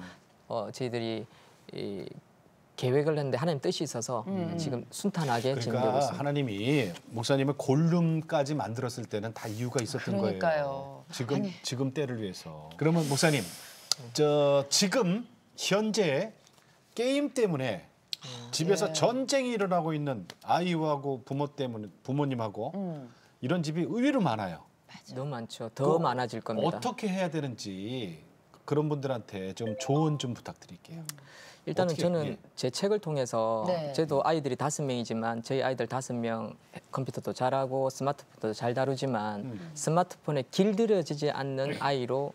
Speaker 3: 저희들이 계획을 했는데 하나님 뜻이 있어서 지금 순탄하게 진행되고
Speaker 1: 그러니까
Speaker 3: 있습니다.
Speaker 1: 하나님이 목사님을 골룸까지 만들었을 때는 다 이유가 있었던
Speaker 2: 그러니까요.
Speaker 1: 거예요. 지금 때를 위해서. 그러면 목사님, 지금 현재 게임 때문에 집에서 전쟁이 일어나고 있는 아이하고 부모님하고 이런 집이 의외로 많아요.
Speaker 3: 너무 많죠. 더 많아질 겁니다.
Speaker 1: 어떻게 해야 되는지 그런 분들한테 좀 조언 좀 부탁드릴게요.
Speaker 3: 일단은
Speaker 1: 어떻게,
Speaker 3: 저는
Speaker 1: 예.
Speaker 3: 제 책을 통해서
Speaker 2: 네.
Speaker 3: 저도 아이들이 5명이지만 저희 아이들 5명 컴퓨터도 잘하고 스마트폰도 잘 다루지만 스마트폰에 길들여지지 않는 아이로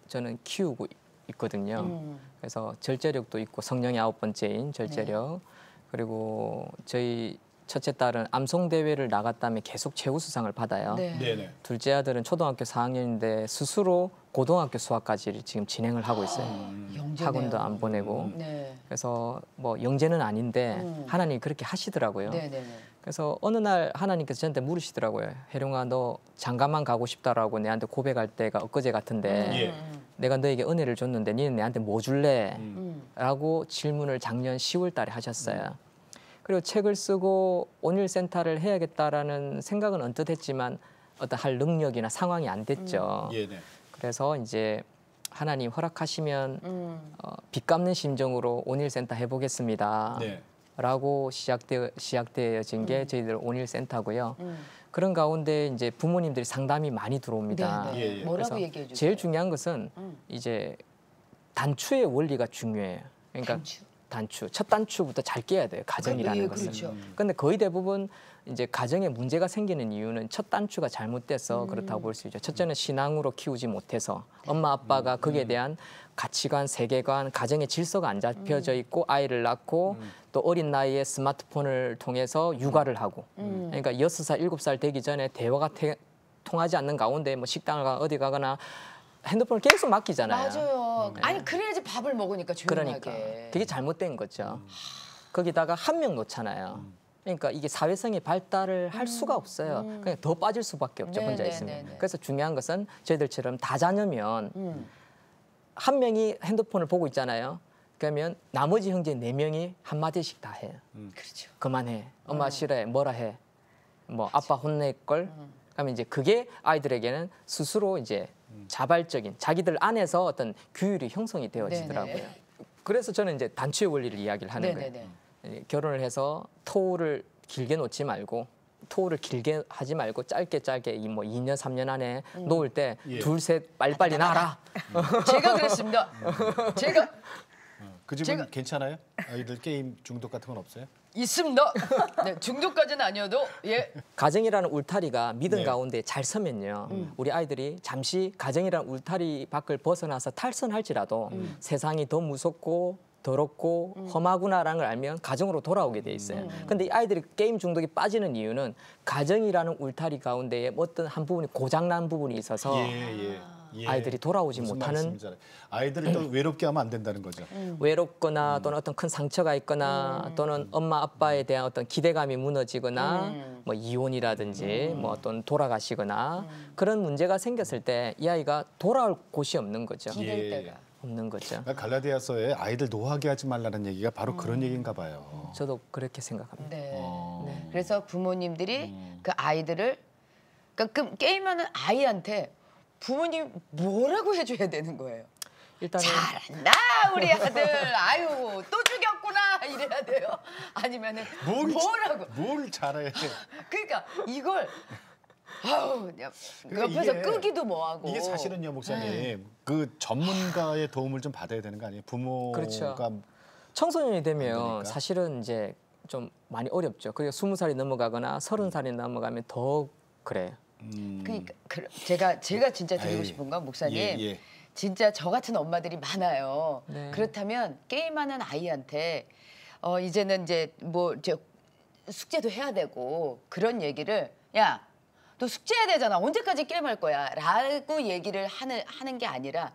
Speaker 3: 저는 키우고 있거든요. 그래서 절제력도 있고 성령의 9번째인 절제력 그리고 저희 첫째 딸은 암송 대회를 나갔다면 계속 최우수상을 받아요.
Speaker 2: 네.
Speaker 1: 네네.
Speaker 3: 둘째 아들은 초등학교 4학년인데 스스로 고등학교 수학까지 지금 진행을 하고 있어요.
Speaker 2: 영재네요.
Speaker 3: 학원도 안 보내고.
Speaker 2: 네.
Speaker 3: 그래서 뭐 영재는 아닌데 하나님이 그렇게 하시더라고요.
Speaker 2: 네네네.
Speaker 3: 그래서 어느 날 하나님께서 저한테 물으시더라고요. 혜룡아, 너 장가만 가고 싶다라고 내한테 고백할 때가 엊그제 같은데
Speaker 1: 예.
Speaker 3: 내가 너에게 은혜를 줬는데 너는 내한테 뭐 줄래? 라고 질문을 작년 10월 달에 하셨어요. 그리고 책을 쓰고 온일센터를 해야겠다라는 생각은 언뜻 했지만 어떤 할 능력이나 상황이 안 됐죠.
Speaker 1: 예, 네.
Speaker 3: 그래서 이제 하나님 허락하시면 빚 갚는 심정으로 온일센터 해보겠습니다.
Speaker 1: 네.
Speaker 3: 라고 시작되어진 게 저희들 온일센터고요. 그런 가운데 이제 부모님들이 상담이 많이 들어옵니다.
Speaker 2: 네네.
Speaker 1: 예, 예.
Speaker 2: 뭐라고
Speaker 3: 그래서
Speaker 2: 얘기해 주세요?
Speaker 3: 제일 중요한 것은 이제 단추의 원리가 중요해요. 그러니까 단추. 첫 단추부터 잘 깨야 돼요. 가정이라는
Speaker 2: 예,
Speaker 3: 것은.
Speaker 2: 그렇죠.
Speaker 3: 근데 거의 대부분 이제 가정에 문제가 생기는 이유는 첫 단추가 잘못돼서 그렇다고 볼 수 있죠. 첫째는 신앙으로 키우지 못해서 엄마 아빠가 거기에 대한 가치관, 세계관, 가정의 질서가 안 잡혀져 있고 아이를 낳고 또 어린 나이에 스마트폰을 통해서 육아를 하고 그러니까 6살, 7살 되기 전에 대화가 통하지 않는 가운데 뭐 식당을 가 어디 가거나 핸드폰을 계속 맡기잖아요.
Speaker 2: 맞아요. 아니 그래야지 밥을 먹으니까 조용하게.
Speaker 3: 그러니까 그게 잘못된 거죠. 거기다가 한 명 놓잖아요. 그러니까 이게 사회성의 발달을 할 수가 없어요. 그냥 더 빠질 수밖에 없죠. 혼자 있으면. 그래서 중요한 것은 저희들처럼 다자녀면 한 명이 핸드폰을 보고 있잖아요. 그러면 나머지 형제 4명이 한마디씩 다 해요.
Speaker 2: 그렇죠.
Speaker 3: 그만해. 엄마 싫어해. 뭐라 해. 뭐 아빠 혼낼걸. 그러면 이제 그게 아이들에게는 스스로 이제 자발적인 자기들 안에서 어떤 규율이 형성이 되어지더라고요.
Speaker 2: 네네.
Speaker 3: 그래서 저는 이제 단추의 원리를 이야기를 하는 거예요.
Speaker 2: 네네네.
Speaker 3: 결혼을 해서 토를 길게 놓지 말고 토를 길게 하지 말고 짧게 이 뭐 2년 3년 안에 놓을 때
Speaker 1: 예.
Speaker 3: 둘 셋 빨리빨리 나라.
Speaker 2: 제가 그랬습니다. 제가
Speaker 1: 그 집은 괜찮아요? 아이들 게임 중독 같은 건 없어요?
Speaker 2: 있습니다. 네, 중독까지는 아니어도 예.
Speaker 3: 가정이라는 울타리가 믿음
Speaker 1: 네.
Speaker 3: 가운데 잘 서면요. 우리 아이들이 잠시 가정이라는 울타리 밖을 벗어나서 탈선할지라도 세상이 더 무섭고 더럽고 험하구나라는 걸 알면 가정으로 돌아오게 돼 있어요. 근데 이 아이들이 게임 중독에 빠지는 이유는 가정이라는 울타리 가운데에 어떤 한 부분이 고장난 부분이 있어서
Speaker 1: 예.
Speaker 3: 아이들이 돌아오지
Speaker 1: 무슨
Speaker 3: 못하는
Speaker 1: 말씀인지 알아요. 아이들을 또 외롭게 하면 안 된다는 거죠.
Speaker 3: 외롭거나 또는 어떤 큰 상처가 있거나 또는 엄마 아빠에 대한 어떤 기대감이 무너지거나 뭐 이혼이라든지 뭐 또는 돌아가시거나 그런 문제가 생겼을 때 이 아이가 돌아올 곳이 없는 거죠.
Speaker 2: 기댈 때가.
Speaker 3: 없는 거죠.
Speaker 1: 갈라디아서에 아이들 노하게 하지 말라는 얘기가 바로 그런 얘기인가 봐요.
Speaker 3: 저도 그렇게 생각합니다.
Speaker 2: 네.
Speaker 1: 어.
Speaker 2: 그래서 부모님들이 그 아이들을 그러니까 그 게임하는 아이한테 부모님 뭐라고 해줘야 되는 거예요?
Speaker 3: 일단은
Speaker 2: 잘한다 우리 아들. 아유 또 죽였구나 이래야 돼요. 아니면은 뭐라고?
Speaker 1: 뭘 잘해?
Speaker 2: 그러니까 이걸 아우
Speaker 1: 그러니까
Speaker 2: 옆에서
Speaker 1: 이게-
Speaker 2: 끄기도 뭐하고.
Speaker 1: 이게 사실은요, 목사님. 그 전문가의 도움을 좀 받아야 되는 거 아니에요? 부모가
Speaker 3: 그렇죠. 청소년이
Speaker 1: 안
Speaker 3: 되면
Speaker 1: 되니까.
Speaker 3: 사실은 이제 좀 많이 어렵죠. 그리고 20살이 넘어가거나 30살이 넘어가면 더 그래요.
Speaker 2: 그러니까 제가 진짜 드리고
Speaker 1: 에이,
Speaker 2: 싶은 건 목사님
Speaker 1: 예.
Speaker 2: 진짜 저 같은 엄마들이 많아요.
Speaker 3: 네.
Speaker 2: 그렇다면 게임하는 아이한테 이제는 이제 뭐 이제 숙제도 해야 되고 그런 얘기를 야, 너 숙제해야 되잖아. 언제까지 게임할 거야? 라고 얘기를 하는 게 아니라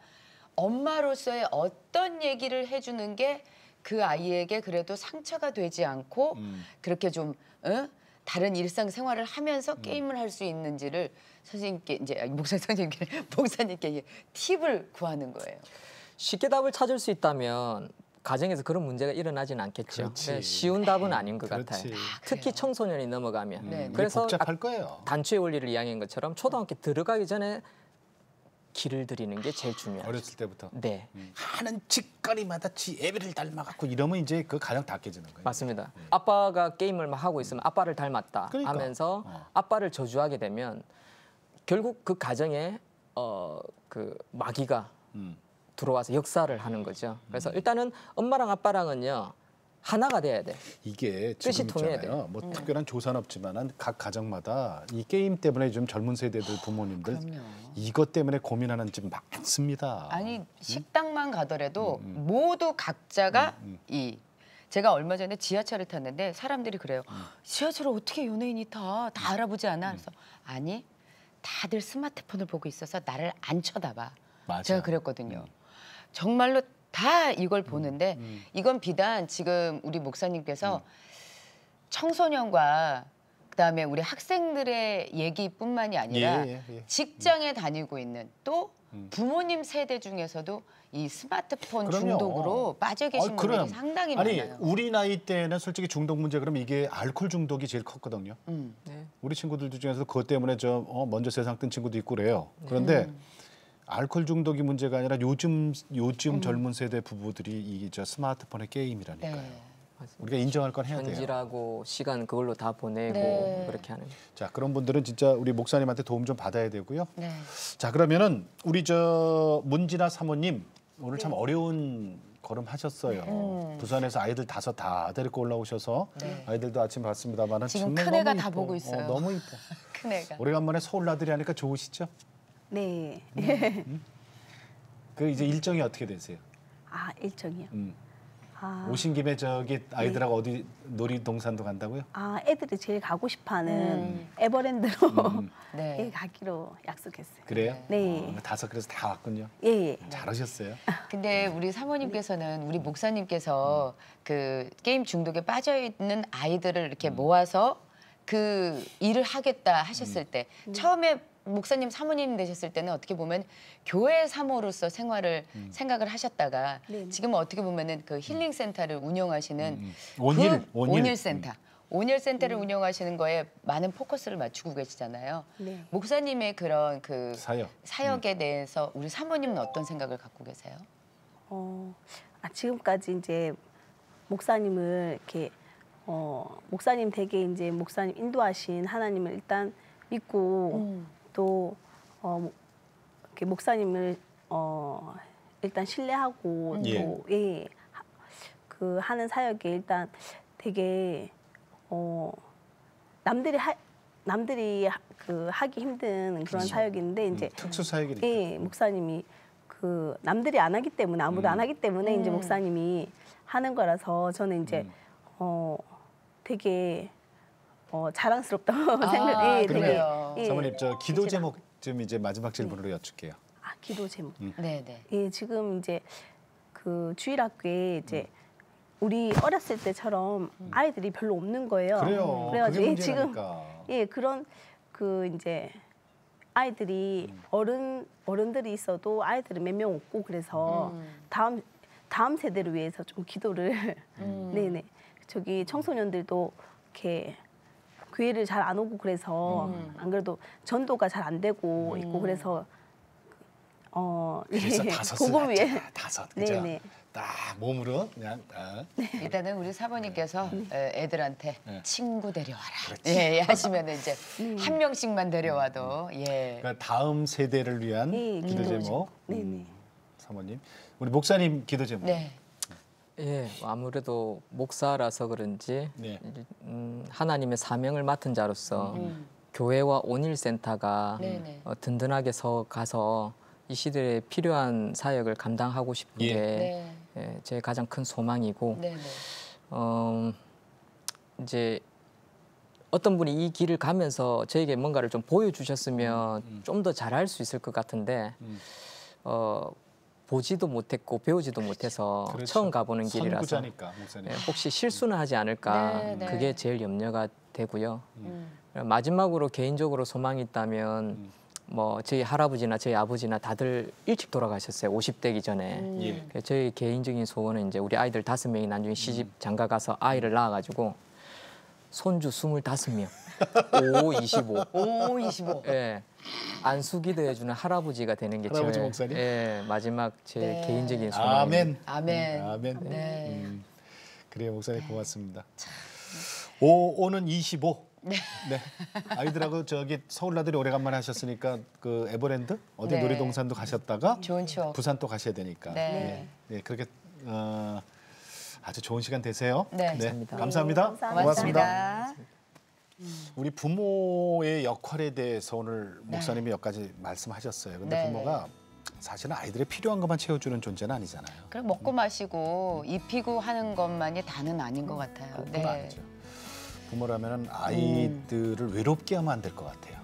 Speaker 2: 엄마로서의 어떤 얘기를 해주는 게 그 아이에게 그래도 상처가 되지 않고 그렇게 좀 다른 일상생활을 하면서 게임을 할 수 있는지를 선생님께 이제 목사님께 팁을 구하는 거예요.
Speaker 3: 쉽게 답을 찾을 수 있다면 가정에서 그런 문제가 일어나진 않겠죠.
Speaker 1: 그렇지.
Speaker 3: 네, 쉬운 답은 아닌 것
Speaker 1: 그렇지.
Speaker 3: 같아요.
Speaker 2: 아,
Speaker 3: 특히
Speaker 2: 그래요?
Speaker 3: 청소년이 넘어가면.
Speaker 2: 네.
Speaker 1: 이게
Speaker 3: 그래서
Speaker 1: 복잡할 거예요.
Speaker 3: 단추의 원리를 이야기한 것처럼 초등학교 들어가기 전에 길을 들이는 게 제일 중요하죠.
Speaker 1: 어렸을 때부터.
Speaker 3: 네,
Speaker 1: 하는 짓거리마다 지 애비를 닮아갖고 이러면 이제 그 가정 다 깨지는 거예요.
Speaker 3: 맞습니다. 아빠가 게임을 막 하고 있으면 아빠를 닮았다
Speaker 1: 그러니까.
Speaker 3: 하면서
Speaker 1: 어.
Speaker 3: 아빠를 저주하게 되면 결국 그 가정에 그 마귀가
Speaker 1: 음.
Speaker 3: 들어와서 역사를 하는 거죠. 그래서 일단은 엄마랑 아빠랑은요 하나가 돼야 돼.
Speaker 1: 이게
Speaker 3: 뜻이
Speaker 1: 지금
Speaker 3: 통해야
Speaker 1: 있잖아요. 뭐 특별한 조사는 없지만은 각 가정마다 이 게임 때문에 좀 젊은 세대들 부모님들
Speaker 2: 그럼요.
Speaker 1: 이것 때문에 고민하는 집 많습니다.
Speaker 2: 아니 식당만 가더라도 모두 각자가 제가 얼마 전에 지하철을 탔는데 사람들이 그래요. 지하철을 어떻게 연예인이 타? 다 알아보지 않아? 그래서 아니 다들 스마트폰을 보고 있어서 나를 안 쳐다봐.
Speaker 1: 맞아.
Speaker 2: 제가 그랬거든요. 정말로 다 이걸 보는데 이건 비단 지금 우리 목사님께서 청소년과 그다음에 우리 학생들의 얘기뿐만이 아니라
Speaker 1: 예.
Speaker 2: 직장에 다니고 있는 또 부모님 세대 중에서도 이 스마트폰
Speaker 1: 그럼요.
Speaker 2: 중독으로 빠져 계신 분들이
Speaker 1: 그럼.
Speaker 2: 상당히
Speaker 1: 아니
Speaker 2: 많아요.
Speaker 1: 우리 나이 때는 솔직히 중독 문제 그러면 이게 알코올 중독이 제일 컸거든요.
Speaker 3: 네.
Speaker 1: 우리 친구들 중에서 그것 때문에 먼저 세상 뜬 친구도 있고 그래요. 그런데 알코올 중독이 문제가 아니라 요즘 젊은 세대 부부들이 이 스마트폰의 게임이라니까요.
Speaker 2: 네.
Speaker 1: 우리가 인정할 건 해야 돼요.
Speaker 3: 현질하고 시간 그걸로 다 보내고
Speaker 2: 네.
Speaker 3: 그렇게 하는.
Speaker 1: 자, 그런 분들은 진짜 우리 목사님한테 도움 좀 받아야 되고요.
Speaker 2: 네.
Speaker 1: 자, 그러면은 우리 문진아 사모님 오늘 참 어려운 걸음 하셨어요. 부산에서 아이들 5 다 데리고 올라오셔서
Speaker 2: 네.
Speaker 1: 아이들도 아침 봤습니다만은
Speaker 2: 지금
Speaker 1: 정말
Speaker 2: 큰 애가
Speaker 1: 너무
Speaker 2: 다
Speaker 1: 이뻐.
Speaker 2: 보고 있어요.
Speaker 1: 너무 이뻐.
Speaker 2: 큰애가.
Speaker 1: 오래간만에 서울 나들이 하니까 좋으시죠?
Speaker 4: 네.
Speaker 1: 그 이제 일정이 어떻게 되세요?
Speaker 4: 아 일정이요. 아,
Speaker 1: 오신 김에 아이들하고 어디 놀이동산도 간다고요?
Speaker 4: 애들이 제일 가고 싶어하는 에버랜드로
Speaker 2: 네.
Speaker 4: 예, 가기로 약속했어요.
Speaker 1: 그래요?
Speaker 4: 네.
Speaker 1: 5 그래서 다 왔군요.
Speaker 4: 예.
Speaker 1: 잘하셨어요.
Speaker 2: 근데 우리 사모님께서는 우리 목사님께서 그 게임 중독에 빠져 있는 아이들을 이렇게 모아서 그 일을 하겠다 하셨을 때 처음에 목사님 사모님 되셨을 때는 어떻게 보면 교회 사모로서 생각을 하셨다가
Speaker 4: 네.
Speaker 2: 지금은 어떻게 보면은 그 힐링 센터를 운영하시는
Speaker 1: 온일
Speaker 2: 센터. 온일 센터를 운영하시는 거에 많은 포커스를 맞추고 계시잖아요.
Speaker 4: 네.
Speaker 2: 목사님의 그런 그
Speaker 1: 사역.
Speaker 2: 에 대해서 우리 사모님은 어떤 생각을 갖고 계세요?
Speaker 4: 지금까지 이제 목사님을 이렇게 목사님 댁에 이제 목사님 인도하신 하나님을 일단 믿고 또 이렇게 목사님을 일단 신뢰하고
Speaker 1: 예.
Speaker 4: 또 그 하는 사역에 일단 되게 남들이 하기 힘든 그런 사역인데 이제
Speaker 1: 특수 사역이니까.
Speaker 4: 예, 목사님이 그 남들이 안 하기 때문에 아무도 안 하기 때문에 이제 목사님이 하는 거라서 저는 이제 되게 자랑스럽다고 생각해.
Speaker 2: 그래요?
Speaker 1: 사모님 기도 제목 좀 이제 마지막 질문으로 여쭐게요.
Speaker 4: 기도 제목.
Speaker 2: 네, 네.
Speaker 4: 예, 지금 이제 그 주일학교에 이제 우리 어렸을 때처럼 아이들이 별로 없는 거예요.
Speaker 1: 그래요.
Speaker 4: 그래가지고
Speaker 1: 그게
Speaker 4: 지금
Speaker 1: 문제라니까.
Speaker 4: 그런 그 이제 아이들이 어른들이 있어도 아이들은 몇 명 없고 그래서 다음 세대를 위해서 좀 기도를 네네 저기 청소년들도 이렇게 교회를 잘 안 오고 그래서 안 그래도 전도가 잘 안 되고 있고 그래서
Speaker 1: 그래서
Speaker 4: 예,
Speaker 1: 5
Speaker 4: 복음 위에
Speaker 1: 5 그죠?
Speaker 4: 네네
Speaker 1: 딱 몸으로 그냥
Speaker 2: 일단은 우리 사모님께서 애들한테 친구 데려와라.
Speaker 1: 그렇지.
Speaker 2: 예, 하시면 이제 한 명씩만 데려와도 예.
Speaker 1: 그러니까 다음 세대를 위한 기도 제목. 사모님, 우리 목사님 기도 제목.
Speaker 2: 네.
Speaker 3: 예, 아무래도 목사라서 그런지
Speaker 1: 네.
Speaker 3: 하나님의 사명을 맡은 자로서 교회와 온일센터가
Speaker 2: 네네.
Speaker 3: 든든하게 가서 이 시대에 필요한 사역을 감당하고 싶은 게
Speaker 2: 네.
Speaker 3: 예, 제 가장 큰 소망이고
Speaker 2: 네.
Speaker 3: 이제 어떤 분이 이 길을 가면서 저에게 뭔가를 좀 보여주셨으면 좀 더 잘할 수 있을 것 같은데 보지도 못했고 배우지도 못해서
Speaker 1: 그렇죠.
Speaker 3: 처음 가보는 길이라서
Speaker 1: 선구자니까 목사님.
Speaker 3: 예, 혹시 실수는 하지 않을까
Speaker 2: 네, 네.
Speaker 3: 그게 제일 염려가 되고요.
Speaker 2: 음.
Speaker 3: 마지막으로 개인적으로 소망이 있다면 뭐 저희 할아버지나 저희 아버지나 다들 일찍 돌아가셨어요. 50대기 전에.
Speaker 1: 예.
Speaker 3: 그래서 저희 개인적인 소원은 이제 우리 아이들 5명이 나중에 시집 장가 가서 아이를 낳아가지고 손주 25명, 5, 25.
Speaker 2: 5, 25.
Speaker 3: 예, 안수기도 해주는 할아버지가 되는 게
Speaker 1: 할아버지
Speaker 3: 제
Speaker 1: 목사님?
Speaker 3: 예, 마지막 제
Speaker 2: 네.
Speaker 3: 개인적인 소망입니다.
Speaker 1: 아멘.
Speaker 2: 아멘.
Speaker 1: 아멘.
Speaker 2: 네.
Speaker 1: 그래요, 목사님 고맙습니다. 5는 25. 네. 아이들하고 저기 서울 나들이 오래간만에 하셨으니까 그 에버랜드 어디
Speaker 2: 네.
Speaker 1: 놀이동산도 가셨다가
Speaker 2: 좋은 추억.
Speaker 1: 부산 또 가셔야 되니까.
Speaker 2: 네.
Speaker 1: 네, 그렇게 아주 좋은 시간 되세요.
Speaker 2: 네.
Speaker 3: 감사합니다.
Speaker 1: 감사합니다.
Speaker 4: 감사합니다.
Speaker 2: 고맙습니다.
Speaker 1: 우리 부모의 역할에 대해서 오늘 목사님이 몇 가지 말씀하셨어요. 근데
Speaker 2: 네.
Speaker 1: 부모가 사실은 아이들의 필요한 것만 채워주는 존재는 아니잖아요.
Speaker 2: 그럼 먹고 마시고 입히고 하는 것만이 다는 아닌 것 같아요.
Speaker 1: 그건 아니죠. 부모라면 아이들을 외롭게 하면 안 될 것 같아요.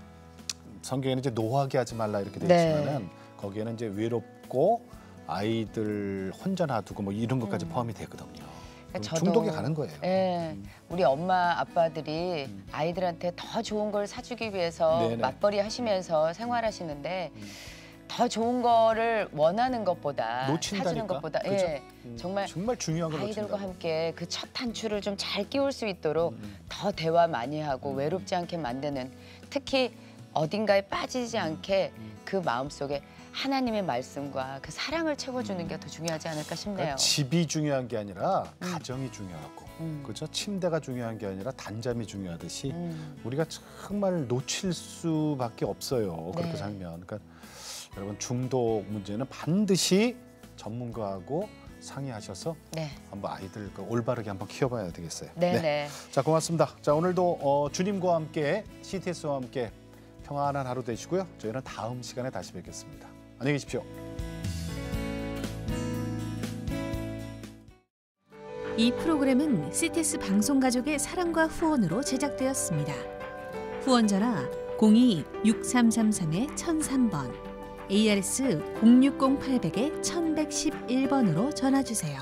Speaker 1: 성경에는 이제 노하게 하지 말라 이렇게 되어
Speaker 2: 네.
Speaker 1: 있지만은 거기에는 이제 외롭고 아이들 혼자 놔두고 뭐 이런 것까지 포함이 되거든요. 그럼
Speaker 2: 저도,
Speaker 1: 중독에 가는 거예요.
Speaker 2: 예, 우리 엄마 아빠들이 아이들한테 더 좋은 걸 사주기 위해서
Speaker 1: 네네.
Speaker 2: 맞벌이 하시면서 생활하시는데 더 좋은 거를 원하는 것보다
Speaker 1: 놓친다니까?
Speaker 2: 사주는 것보다
Speaker 1: 그죠?
Speaker 2: 예, 정말
Speaker 1: 중요한 걸
Speaker 2: 아이들과
Speaker 1: 놓친다.
Speaker 2: 함께 그 첫 단추를 좀 잘 끼울 수 있도록 더 대화 많이 하고 외롭지 않게 만드는, 특히 어딘가에 빠지지 않게 그 마음속에 하나님의 말씀과 그 사랑을 채워주는 게 더 중요하지 않을까 싶네요.
Speaker 1: 그러니까 집이 중요한 게 아니라 가정이 중요하고 그렇죠? 침대가 중요한 게 아니라 단잠이 중요하듯이 우리가 정말 놓칠 수밖에 없어요. 그렇게
Speaker 2: 네.
Speaker 1: 살면. 그러니까 여러분 중독 문제는 반드시 전문가하고 상의하셔서
Speaker 2: 네,
Speaker 1: 한번 아이들 올바르게 한번 키워봐야 되겠어요.
Speaker 2: 네.
Speaker 1: 자, 고맙습니다. 자, 오늘도 주님과 함께 CTS와 함께 평안한 하루 되시고요. 저희는 다음 시간에 다시 뵙겠습니다. 안녕히 계십시오.
Speaker 5: 이 프로그램은 CTS 방송가족의 사랑과 후원으로 제작되었습니다. 후원 전화 02-6333-1003번, ARS 060-800-1111번으로 전화 주세요.